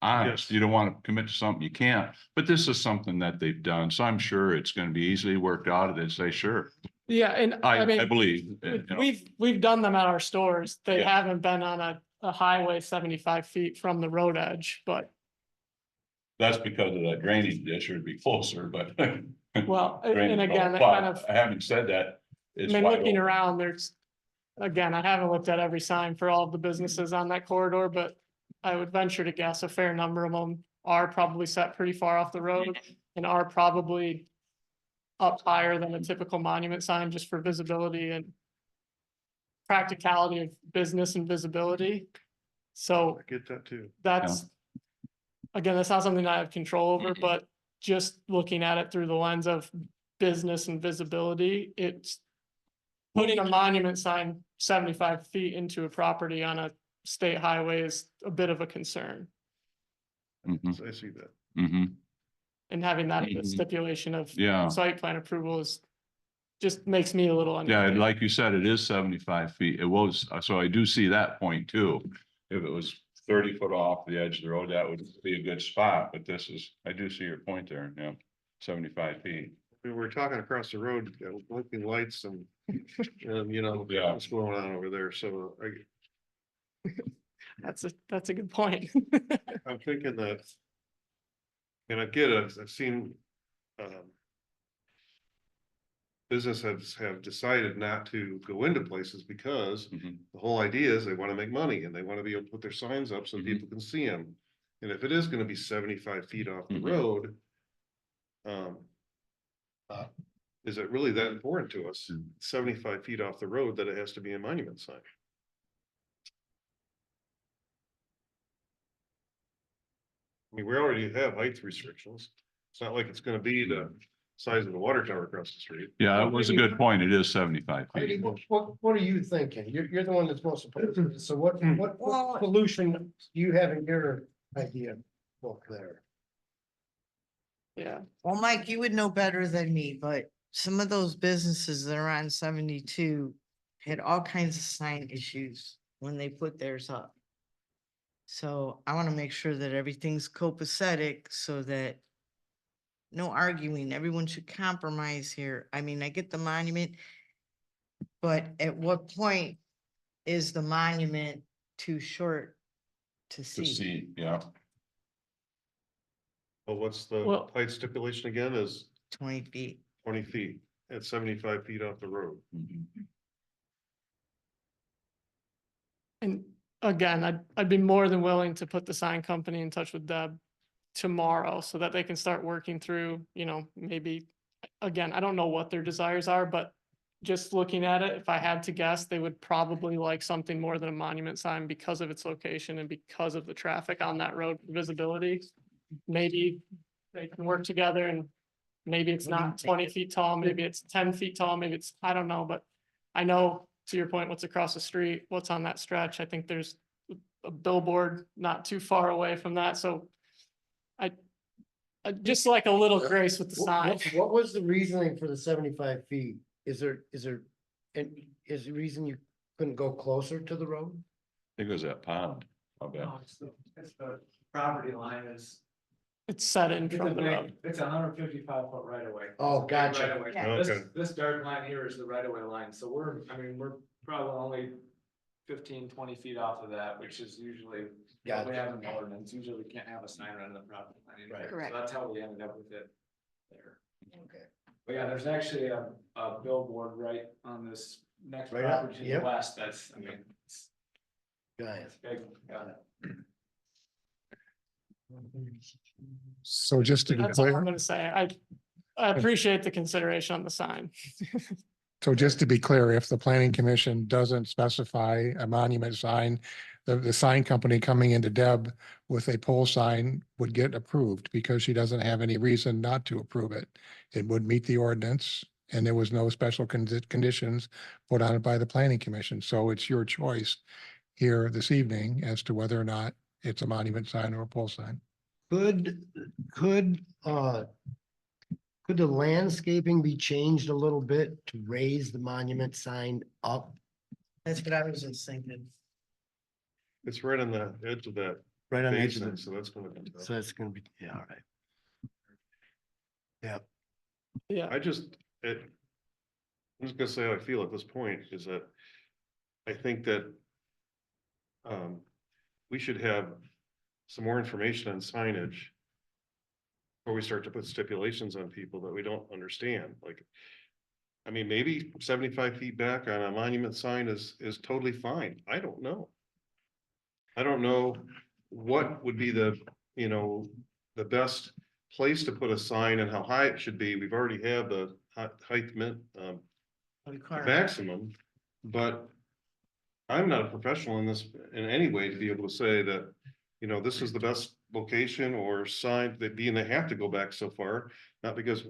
honest. Yes. You don't want to commit to something you can't, but this is something that they've done, so I'm sure it's gonna be easily worked out. They say, sure, Yeah, and I I mean, believe. you know. we've done them at our stores. They Yeah. haven't been on a highway 75 feet from the road edge, but That's because of that drainage ditch, would be closer, but. well, and drainage again, that but kind of, Having said that. I It's mean, wide looking open. around, there's, again, I haven't looked at every sign for all of the businesses on that corridor, but I would venture to guess a fair number of them are probably set pretty far off the road and are probably up higher than a typical monument sign just for visibility and practicality of business and visibility. So I get that too. that's, again, that's not something I have control over, but just looking at it through the lens of business and visibility, it's putting a monument sign 75 feet into a property on a state highway is a bit of a concern. Mhm, I see that. mhm. And having that Mhm. stipulation of Yeah, site plan approval is, just makes me a little yeah, uneasy. like you said, it is 75 feet. It was, so I do see that point too. If it was 30 foot off the edge of the road, that would be a good spot, but I do see your point there, yeah, 75 feet. We were talking across the road, you know, blinking lights and you know, Yeah. what's going on over there. So That's a good point. I'm thinking that. And I get it, I've seen. Businesses have decided not to go into places because Mhm. the whole idea is they want to make money and they want to be able to put their signs up so Mhm. people can see them. And if it is going to be 75 feet off the Mhm. road. Is it really that important to us, 75 feet off the road, that it has to be a monument sign? I mean, we already have height restrictions. It's not like it's gonna be the size of the water tower across the street. Yeah, that was a good point. It is 75 Heidi, feet. what are you thinking? You're the one that's most opposed to this. So what Well- solution do you have in your idea book there? Yeah, Well, Mike, you would know better than me, but some of those businesses that are on 72 had all kinds of sign issues when they put theirs up. So I want to make sure that everything's copacetic so that no arguing, everyone should compromise here. I mean, I get the monument, but at what point is the monument too short to To see? see, yeah. But what's the Well- height stipulation again, is 20 feet. 20 feet at 75 feet off the road. Mhm. and again, I'd be more than willing to put the sign company in touch with Deb tomorrow so that they can start working through, you know, maybe, again, I don't know what their desires are, but just looking at it, if I had to guess, they would probably like something more than a monument sign because of its location and because of the traffic on that road visibility. Maybe they can work together and maybe it's not 20 feet tall, maybe it's 10 feet tall, maybe it's, I don't know, but I know, to your point, what's across the street, what's on that stretch, I think there's a billboard not too far away from that, so I just like a little grace with the sign. What was the reasoning for the 75 feet? Is there, and is the reason you couldn't go closer to the road? I think it was that pond. I'll bet. It's the property line is. It's set in from the road. It's 155 foot right away. Oh, gotcha. Okay. This dark line here is the right of way line, so we're probably only 15, 20 feet off of that, which is usually. Gotcha. We have an ordinance, usually we can't have a sign right on the property line. Right. Correct. So that's how we ended up with it there. Okay. But yeah, there's actually a billboard right on this next Right up, property to the yep. west. That's, I mean, it's Giant. big. Yeah. So just to be That's all I'm clear, gonna say. I appreciate the consideration on the sign. so just to be clear, if the planning commission doesn't specify a monument sign, the sign company coming into Deb with a pole sign would get approved because she doesn't have any reason not to approve it. It would meet the ordinance and there was no special conditions put on it by the planning commission. So it's your choice here this evening as to whether or not it's a monument sign or a pole sign. Could, could, uh, could the landscaping be changed a little bit to raise the monument sign up? That's what I was just thinking. It's right on the edge of that Right on the edge of basin, the, so that's gonna be tough. so it's gonna be, yeah, all right. Yeah, Yeah, I just, I'm just gonna say how I feel at this point is that I think that we should have some more information on signage before we start to put stipulations on people that we don't understand, like, I mean, maybe 75 feet back on a monument sign is totally fine. I don't know. I don't know what would be the, the best place to put a sign and how high it should be. We've already have the height maximum, but I'm not a professional in this in any way to be able to say that, this is the best location or sign that being they have to go back so far, not because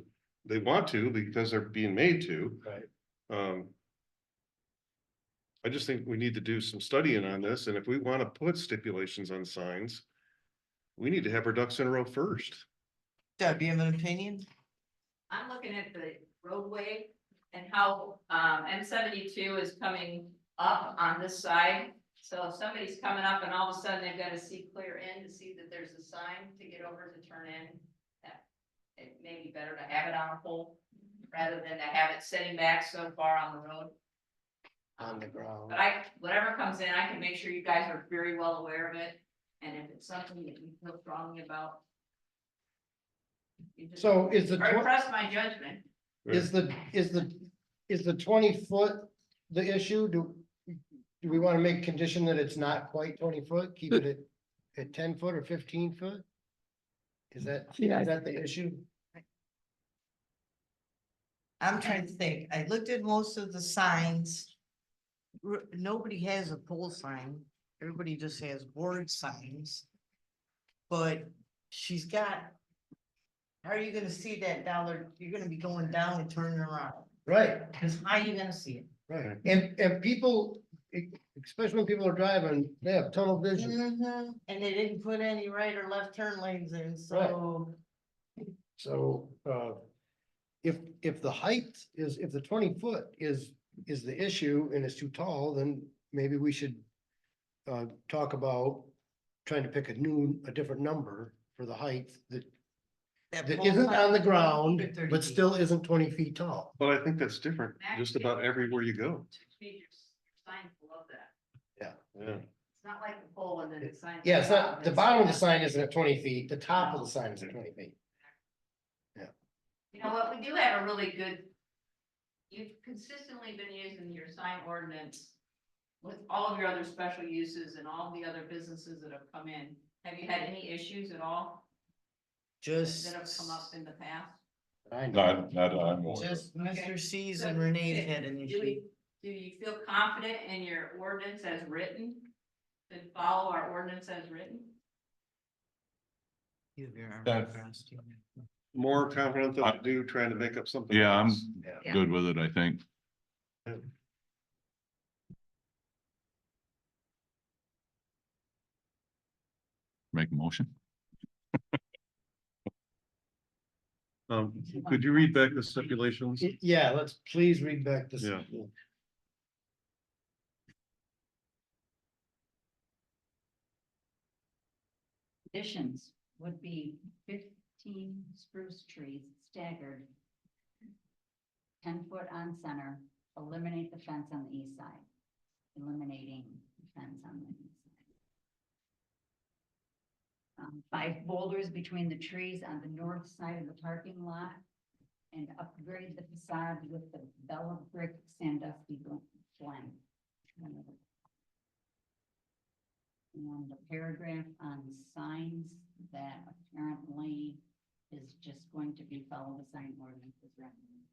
they want to, because they're being made to. right. I just think we need to do some studying on this, and if we want to put stipulations on signs, we need to have our ducks in a row first. Deb, you have an opinion? I'm looking at the roadway and how M72 is coming up on this side. So if somebody's coming up and all of a sudden they've got to see clear in to see that there's a sign to get over to turn in, that it may be better to have it on a pole rather than to have it sitting back so far on the road. On the ground. But whatever comes in, I can make sure you guys are very well aware of it. And if it's something that you feel strongly about. you just- So is the, Or trust my judgment. is the 20 foot the issue? Do we want to make condition that it's not quite 20 foot, keep it at 10 foot or 15 foot? Is that the issue? I'm trying to think. I looked at most of the signs. Nobody has a pole sign. Everybody just has board signs. But she's got. How are you gonna see that dollar? You're gonna be going down and turning around. Right, Cause how are you gonna see it? right. And people, especially when people are driving, they have tunnel vision. Mhm. And they didn't put any right or left turn lanes in, so. So, if the height is, if the 20 foot is the issue and it's too tall, then maybe we should talk about trying to pick a different number for the height that that isn't pole on the sign- ground, 30 but feet. still isn't 20 feet tall. But I think that's different just about everywhere you go. Your sign below that. Yeah. It's not like the pole and then the sign. Yeah, it's not, the bottom of the sign isn't at 20 feet, the top of the sign is at 20 feet. You know what, we do have a really good, you've consistently been using your sign ordinance with all of your other special uses and all the other businesses that have come in. Have you had any issues at all Just. that have come up in the past? I know. Not, I'm aware of. Just Mr. C's So, and Renee's had an Do issue. do you feel confident in your ordinance as written? To follow our ordinance as written? You have your arm That- crossed, you know. More confident than I do trying to make up something. Yeah, I'm else. Yeah. good with it, I think. Make a motion. Could you read back the stipulations? Yeah, let's please read back this. Yeah. Conditions would be 15 spruce trees staggered. 10 foot on center, eliminate the fence on the east side. Eliminating the fence on the east side. 5 boulders between the trees on the north side of the parking lot. And upgrade the facade with the Bella brick Sandusky blend. And the paragraph on signs that apparently is just going to be follow the sign ordinance as recommended.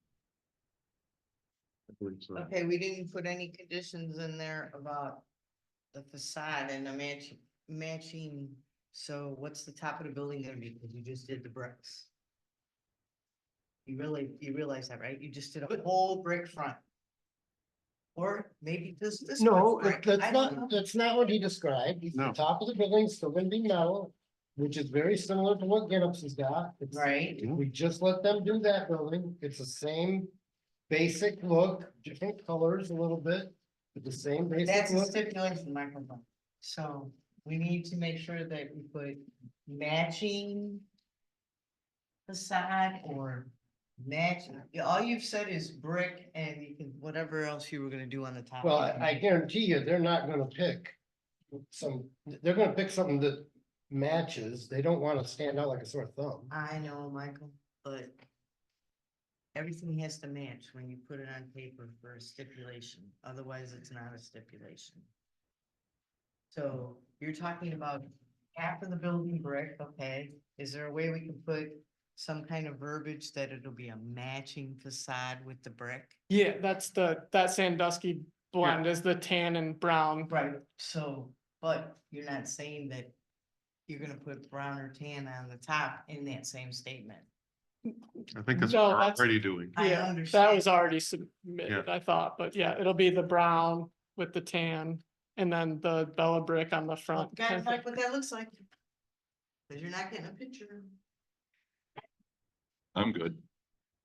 I believe so. Okay, we didn't put any conditions in there about the facade and the matching. So what's the top of the building gonna be? Because you just did the bricks. You realize that, right? You just did a whole brick front. Or maybe this. No, brick. that's I don't know. not, that's not what he described. The No. top of the building is still gonna be metal, which is very similar to what Gibbs has got. It's- Right, We just let them do that building. It's the same basic look, different colors a little bit, but the same basic that's a look. stipulation, microphone. So we need to make sure that we put matching facade or matching. All you've said is brick and you can, whatever else you were gonna do on the top. Well, you can I do. guarantee you, they're not gonna pick they're gonna pick something that matches. They don't wanna stand out like a sore thumb. I know, Michael, but everything has to match when you put it on paper for a stipulation, otherwise it's not a stipulation. So you're talking about half of the building brick, okay? Is there a way we can put some kind of verbiage that it'll be a matching facade with the brick? Yeah, that's that Sandusky blend is the tan and brown. Right. So, but you're not saying that you're gonna put brown or tan on the top in that same statement. I think that's No, what we're that's- already doing. I Yeah, that understand. was already submitted, I thought, but yeah, it'll be the brown with the tan and then the Bella brick on the Well, front. guys, like what that looks like. Cause you're not getting a picture. I'm good.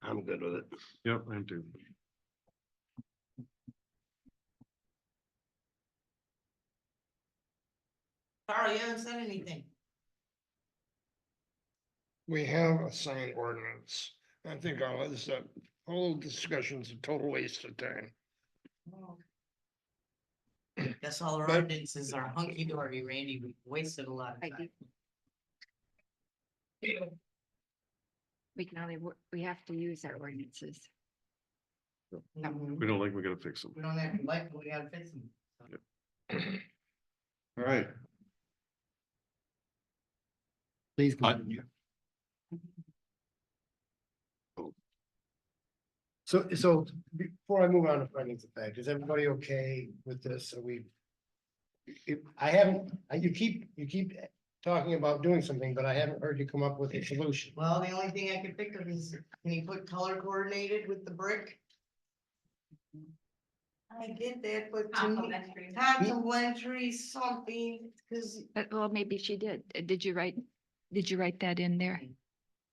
I'm good with it. Yep, I do. Carl, you haven't said anything. We have a signed ordinance. I think all this, whole discussion's a total waste of time. Guess all our But- ordinances are hunky dory, Randy. We wasted a lot of I time. We can only, we have to use our ordinances. Mhm. We don't like, we gotta fix them. We don't have to like, it, we gotta fix them. All right. Please. I- continue. So before I move on to findings of fact, is everybody okay with this? Are we? I haven't, you keep talking about doing something, but I haven't heard you come up with a solution. Well, the only thing I can think of is, can you put color coordinated with the brick? I get that, but to me, complimentary something, cause Well, maybe she did. Did you write that in there?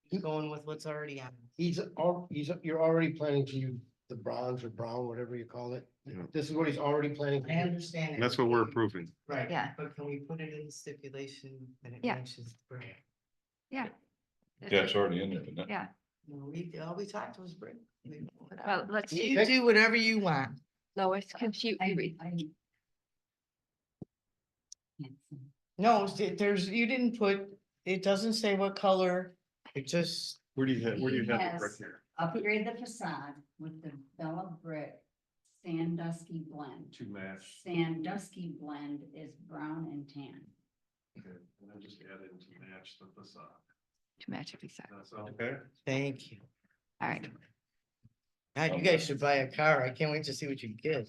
he's going with what's already on. You're already planning to use the bronze or brown, whatever you call it. Yeah. This is what he's already planning. to I do. understand. And that's what we're approving. Right. Yeah. But can we put it in the stipulation that it Yeah. matches the brick? Yeah. Yeah, it's already in there, isn't it? Yeah, No, all we talked was brick. well, let's see. You do whatever you want. Lois, can you read? No, there's, you didn't put, it doesn't say what color, it just, Where do you have it right Yes. here? Upgrade the facade with the Bella brick Sandusky blend. To match. Sandusky blend is brown and tan. Okay, and then just add in to match the facade. To match if we said. That sound okay? thank you. All right. God, you guys should buy a car. I can't wait to see what you get.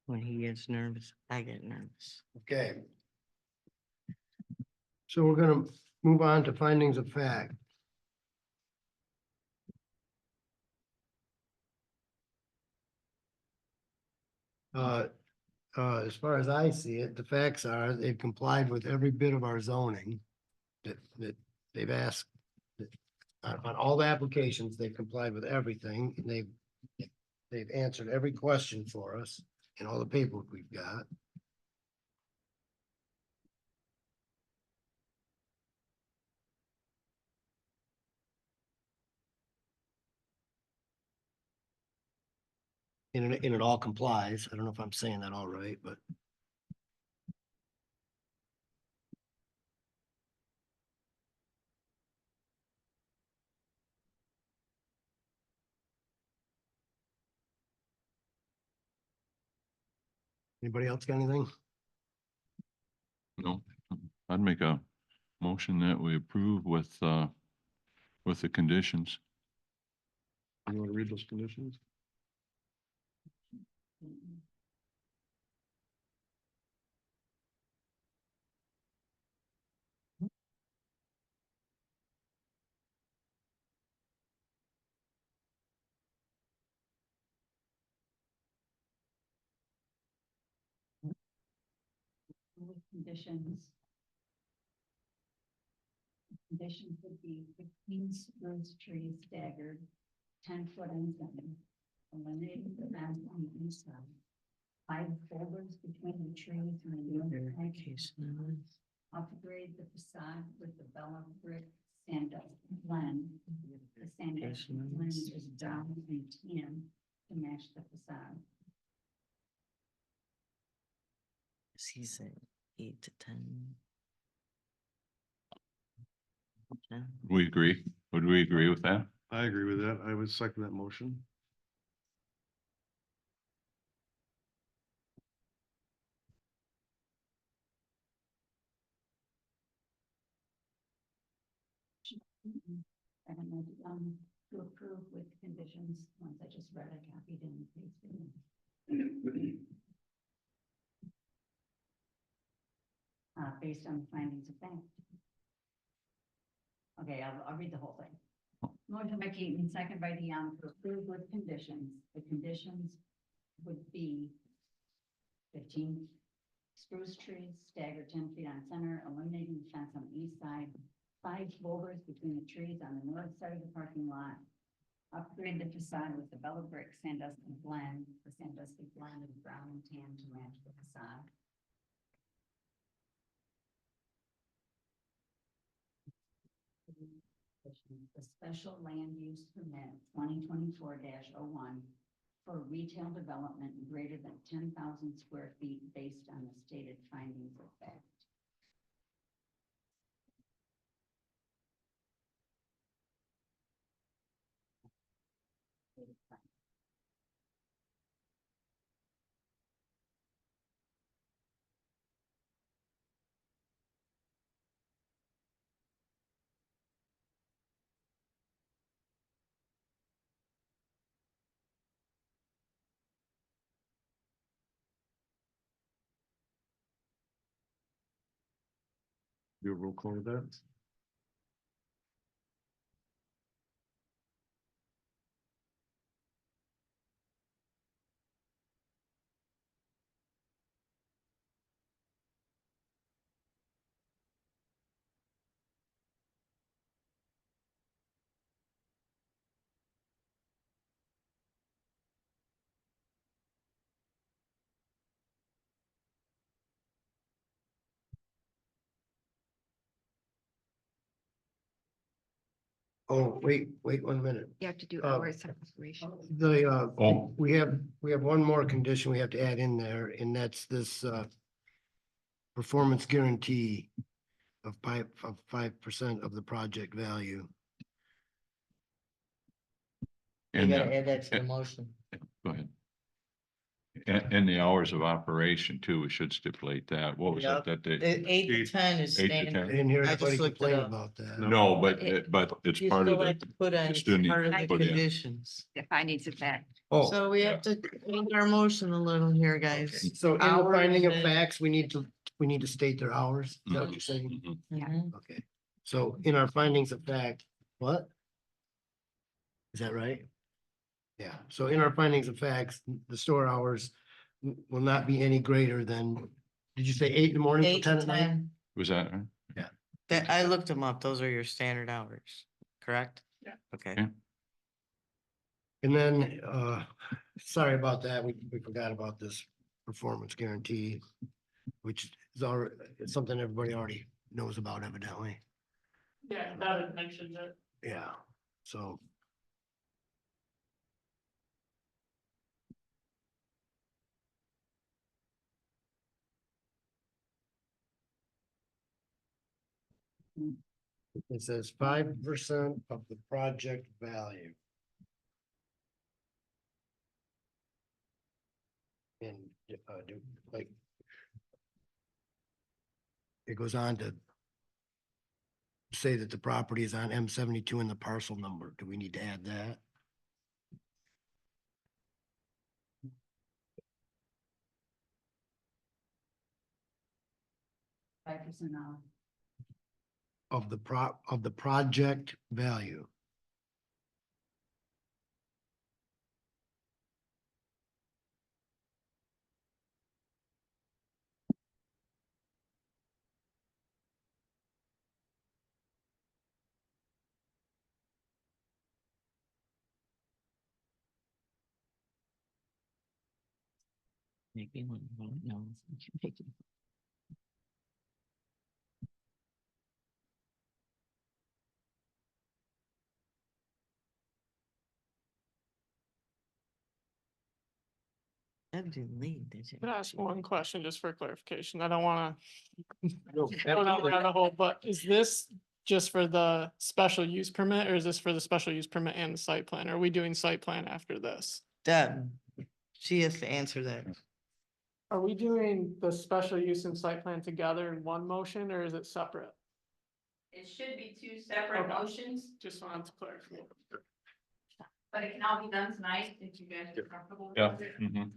When he gets nervous, I get nervous. Okay. So we're gonna move on to findings of fact. As far as I see it, the facts are they've complied with every bit of our zoning that they've asked. On all the applications, they've complied with everything and they've answered every question for us in all the paperwork we've got. And it all complies. I don't know if I'm saying that all right, but. Anybody else got anything? No, I'd make a motion that we approve with the conditions. You want to read those conditions? With conditions. Conditions would be 15 spruce trees staggered, 10-foot ends in, eliminating the fence on the east side. 5 boulders between the trees and the other Verification. upgrade the facade with the Bella brick sandust blend. The sandust blend is brown and tan to match the facade. He said 8 to 10. Yeah. We agree. Would we agree with that? I agree with that. I would second that motion. I don't know, to approve with conditions, ones I just read, I copied and pasted. Based on the findings of fact. Okay, I'll read the whole thing. Motion by Keaton, second by DeYoung, to approve with conditions. The conditions would be 15 spruce trees staggered 10 feet on center, eliminating the fence on the east side, 5 boulders between the trees on the north side of the parking lot. Upgrade the facade with the Bella brick sandusky blend. The sandusky blend is brown and tan to match the facade. The special land use permit 2024-01 for retail development greater than 10,000 square feet based on the stated findings of fact. Do a roll call with that. Oh, wait 1 minute. You have to do Uh, hours of operation. We have one more condition we have to add in there, and that's this, performance guarantee of 5% of the project value. You And gotta add that to the motion. go ahead. And the hours of operation too, we should stipulate that. What was Yep. that? The 8 to 10 is 8 to 10. I standard. didn't hear I just anybody looked it complain up. about that. No, but it's You part of still have the, to put on, you it's still need part of to the put in. conditions. The findings of fact. Oh, So we have to change our motion a little here, guys. so in the Hours finding of and- facts, we need to state their hours. Is that what you're saying? Mhm. Mhm. Okay, so in our findings of fact, what? Is that right? Yeah, so in our findings of facts, the store hours will not be any greater than, did you say 8 in the morning till 8 10 to at night? 10. Was that right? That, I looked them up. Those are your standard hours, correct? Yeah. Okay. Yeah. And then, sorry about that, we forgot about this performance guarantee, which is already, it's something everybody already knows about evidently. Yeah, that had mentioned it. Yeah, so. It says 5% of the project value. And, like. It goes on to. Say that the property is on M72 and the parcel number. Do we need to add that? 5% off. Of the project value. Make me want to vote no. Make it- That didn't leave, did you? Can I ask one question just for clarification? I don't wanna go down the rabbit hole, but is this just for the special use permit or is this for the special use permit and the site plan? Are we doing site plan after this? Deb, she has to answer that. Are we doing the special use and site plan together in one motion or is it separate? It should be two separate Okay. motions, Just wanted to clarify. but it can all be done tonight if you guys are comfortable with Yeah. it. Mhm.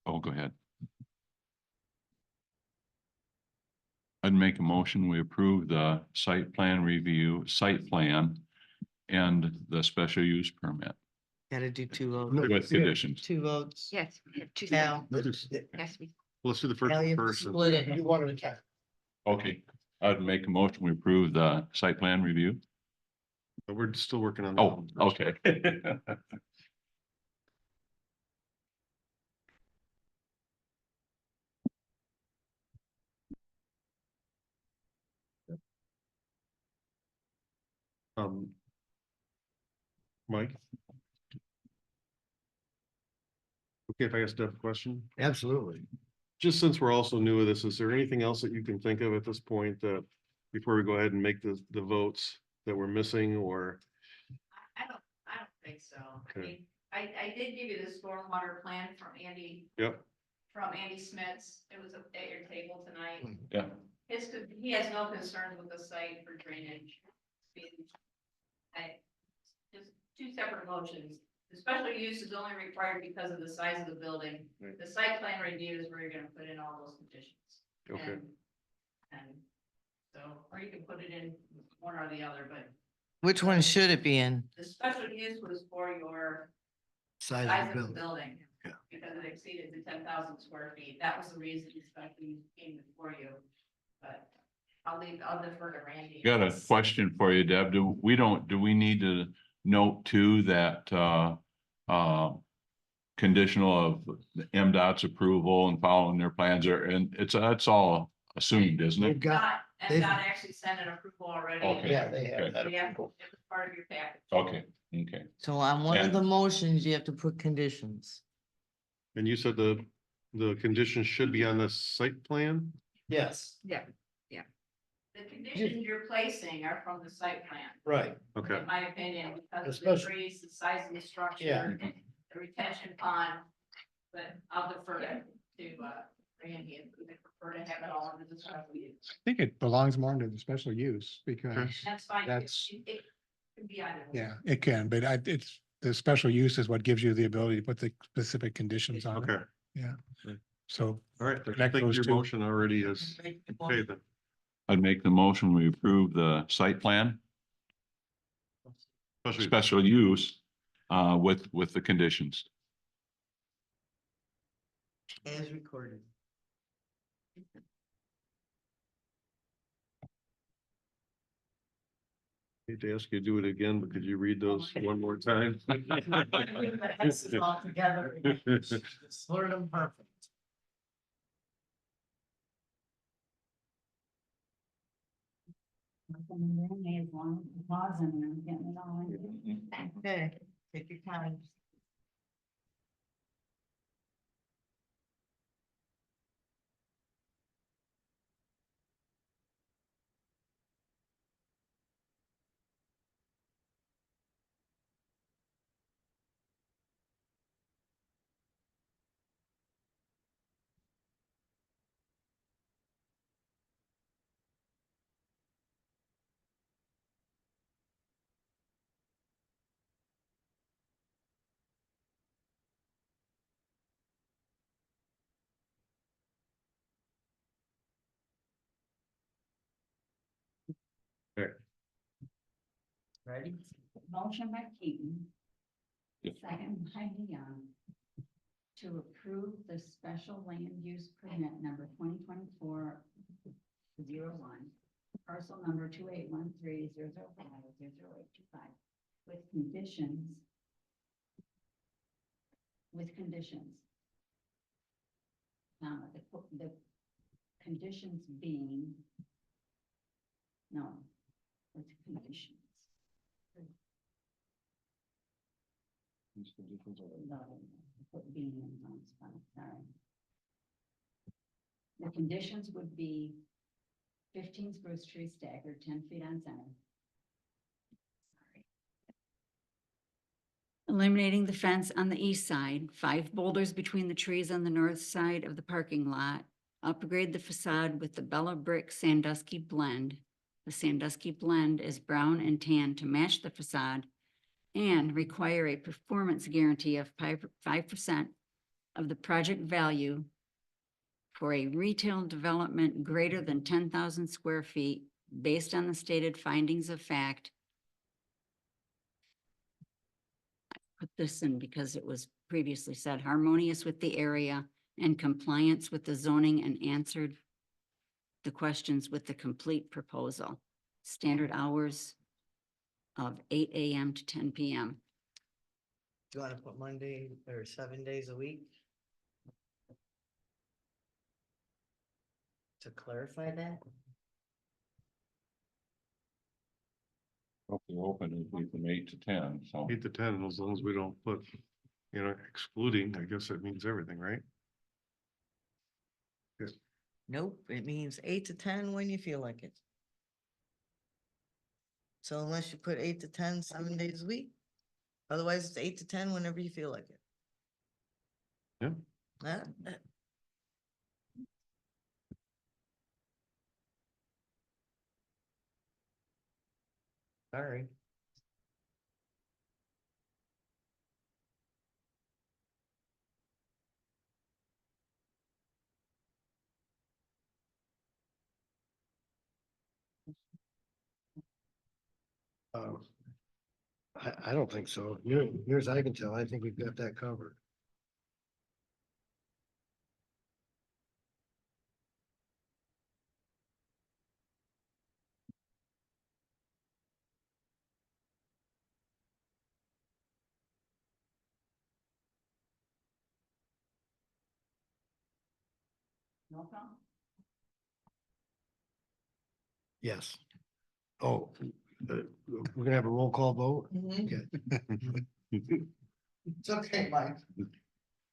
Oh, go ahead. I'd make a motion, we approve the site plan review, site plan and the special use permit Gotta do two votes. No. with conditions. Two votes. Yes. two Al, seconds. Yes, we- Let's do the first Al, you have to person. split it. You wanted to cap. Okay, I'd make a motion, we approve the site plan review. But we're still working on. Oh, okay. Um. Mike? Okay, if I ask Deb a question, Absolutely. just since we're also new with this, is there anything else that you can think of at this point that before we go ahead and make the votes that we're missing or? I don't think so. I Okay. mean, I did give you the stormwater plan from Andy, Yep, from Andy Smith's. It was at your table tonight. Yeah, He has no concerns with the site for drainage. Just two separate motions. The special use is only required because of the size of the building. Right. The site plan review is where you're gonna put in all those conditions. okay, And so, or you can put it in one or the other, but Which one should it be in? the special use was for your Size size of the of the building. building. Yeah. Because it exceeded the 10,000 square feet. That was the reason the special use came before you. But I'll defer to Randy. got a question for you, Deb. Do we need to note too that, conditional of MDOT's approval and following their plans are, and that's all assumed, isn't They've it? got, And they've- not actually sent an approval already. Okay. yeah, they have Okay. that Yeah, it approval. was part of your package. Okay, okay. So on one of And- the motions, you have to put conditions. and you said the conditions should be on the site plan? Yes, The conditions you're placing are from the site plan, right. Okay, in my opinion, because of the Especially- trees, the size of the structure, Yeah. the retention pond. But I'll defer to Randy if we prefer to have it all under the special use. I think it belongs more into the special use because, That's fine. That's- It could be either. way. yeah, it can, but it's, the special use is what gives you the ability to put the specific conditions on it. okay, So all right, I Connect think those your two. motion already is, okay then. I'd make the motion, we approve the site plan, Especially, special use, with the conditions. As recorded. Hate to ask you to do it again, but could you read those one more time? all together. Slurred them perfect. As long as pause and I'm getting it all in. Okay, take your time. Ready? Motion by Keaton. Yep. Second by Dion. To approve the special land use permit number 2024-01, parcel number 2813005000825, with conditions. With conditions. The conditions being. No, with conditions. No, put being in one spot, sorry. The conditions would be 15 spruce trees staggered 10 feet on center. Eliminating the fence on the east side, 5 boulders between the trees on the north side of the parking lot. Upgrade the facade with the Bella Brick Sandusky blend. The Sandusky blend is brown and tan to match the facade, and require a performance guarantee of 5% of the project value for a retail development greater than 10,000 square feet based on the stated findings of fact. I put this in because it was previously said harmonious with the area and compliance with the zoning, and answered the questions with the complete proposal. Standard hours of 8 AM to 10 PM. Do you want to put Monday or 7 days a week? To clarify that? Hopefully open it'll be from 8 to 10, so. 8 to 10, as long as we don't put, excluding, I guess that means everything, right? Nope, it means 8 to 10 when you feel like it. So unless you put 8 to 10, 7 days a week, otherwise it's 8 to 10 whenever you feel like it. Yeah. Sorry. I don't think so. Near as I can tell, I think we've got that covered. No problem. Yes. Oh, we're gonna have a roll call vote? Okay. It's okay, Mike.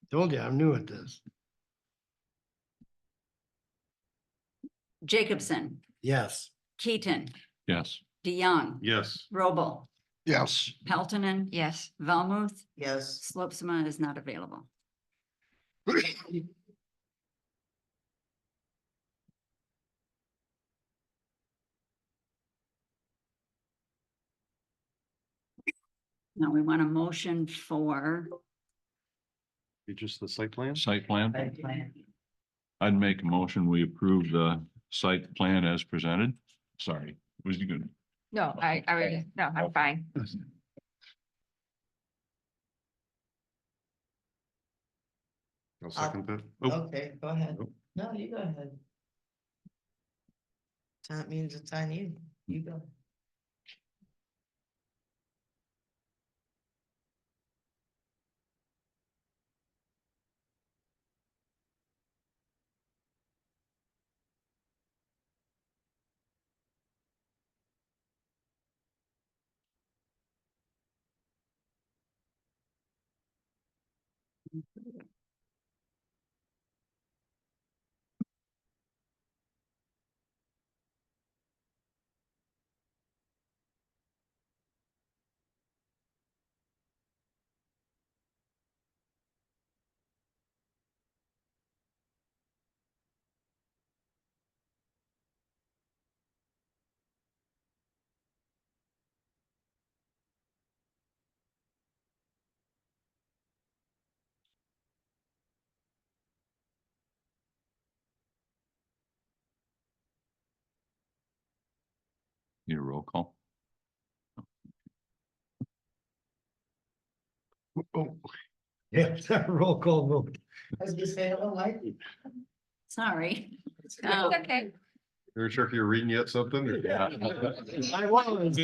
Told you, I'm new at this. Jacobson, Yes. Keaton, Yes. DeYoung, Yes. Robel, Yes. Peltonen. Yes. Velmuth, Yes. Slopsma is not available. Now we want a motion for, Just the site plan? Site plan, I'd make a motion, we approve the site plan as presented. Sorry, was you good? No, no, I'm fine. I'll second that. Oh, Okay, go ahead. Nope. No, you go ahead. That means it's on you. You go. Need a roll call? Oh, yeah, roll call vote. I was gonna say, I don't like it. Sorry. Okay. You're sure if you're reading yet something? or- I was.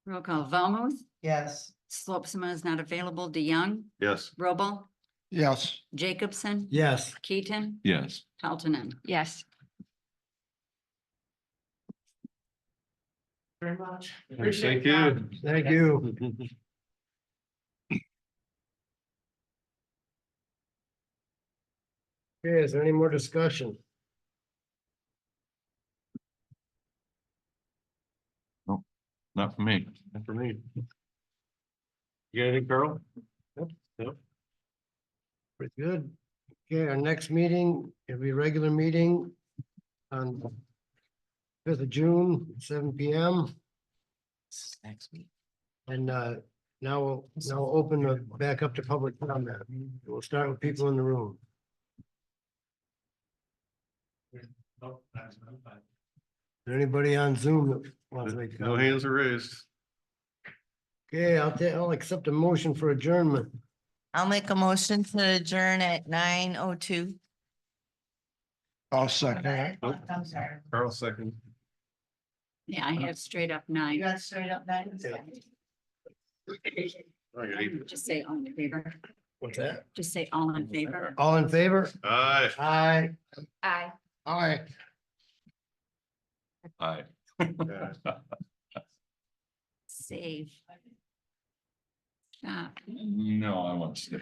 Roll call, Velmuth, Yes. Slopsma is not available, DeYoung, Yes. Robel, Yes. Jacobson, Yes. Keaton, Yes. Peltonen. Yes. Very much. Thank Appreciate your time. you. Thank you. Okay, is there any more discussion? Not for me. Not for me. You got anything, Carl? Pretty good. Okay, our next meeting, it'll be a regular meeting on 5th of June, 7 p.m. Next week. And now we'll open back up to public comment. We'll start with people in the room. Is there anybody on Zoom that wants to make a No comment? hands are raised. Okay, I'll accept a motion for adjournment. I'll make a motion to adjourn at 9:02. I'll second that. I'm sorry. Carl second. Yeah, I have straight up 9. got straight up nine? Just say all in favor. What's that? Just say all in favor. All in favor? Aye. Aye. Aye. Aye. Aye. Save. Stop. No, I want to stay.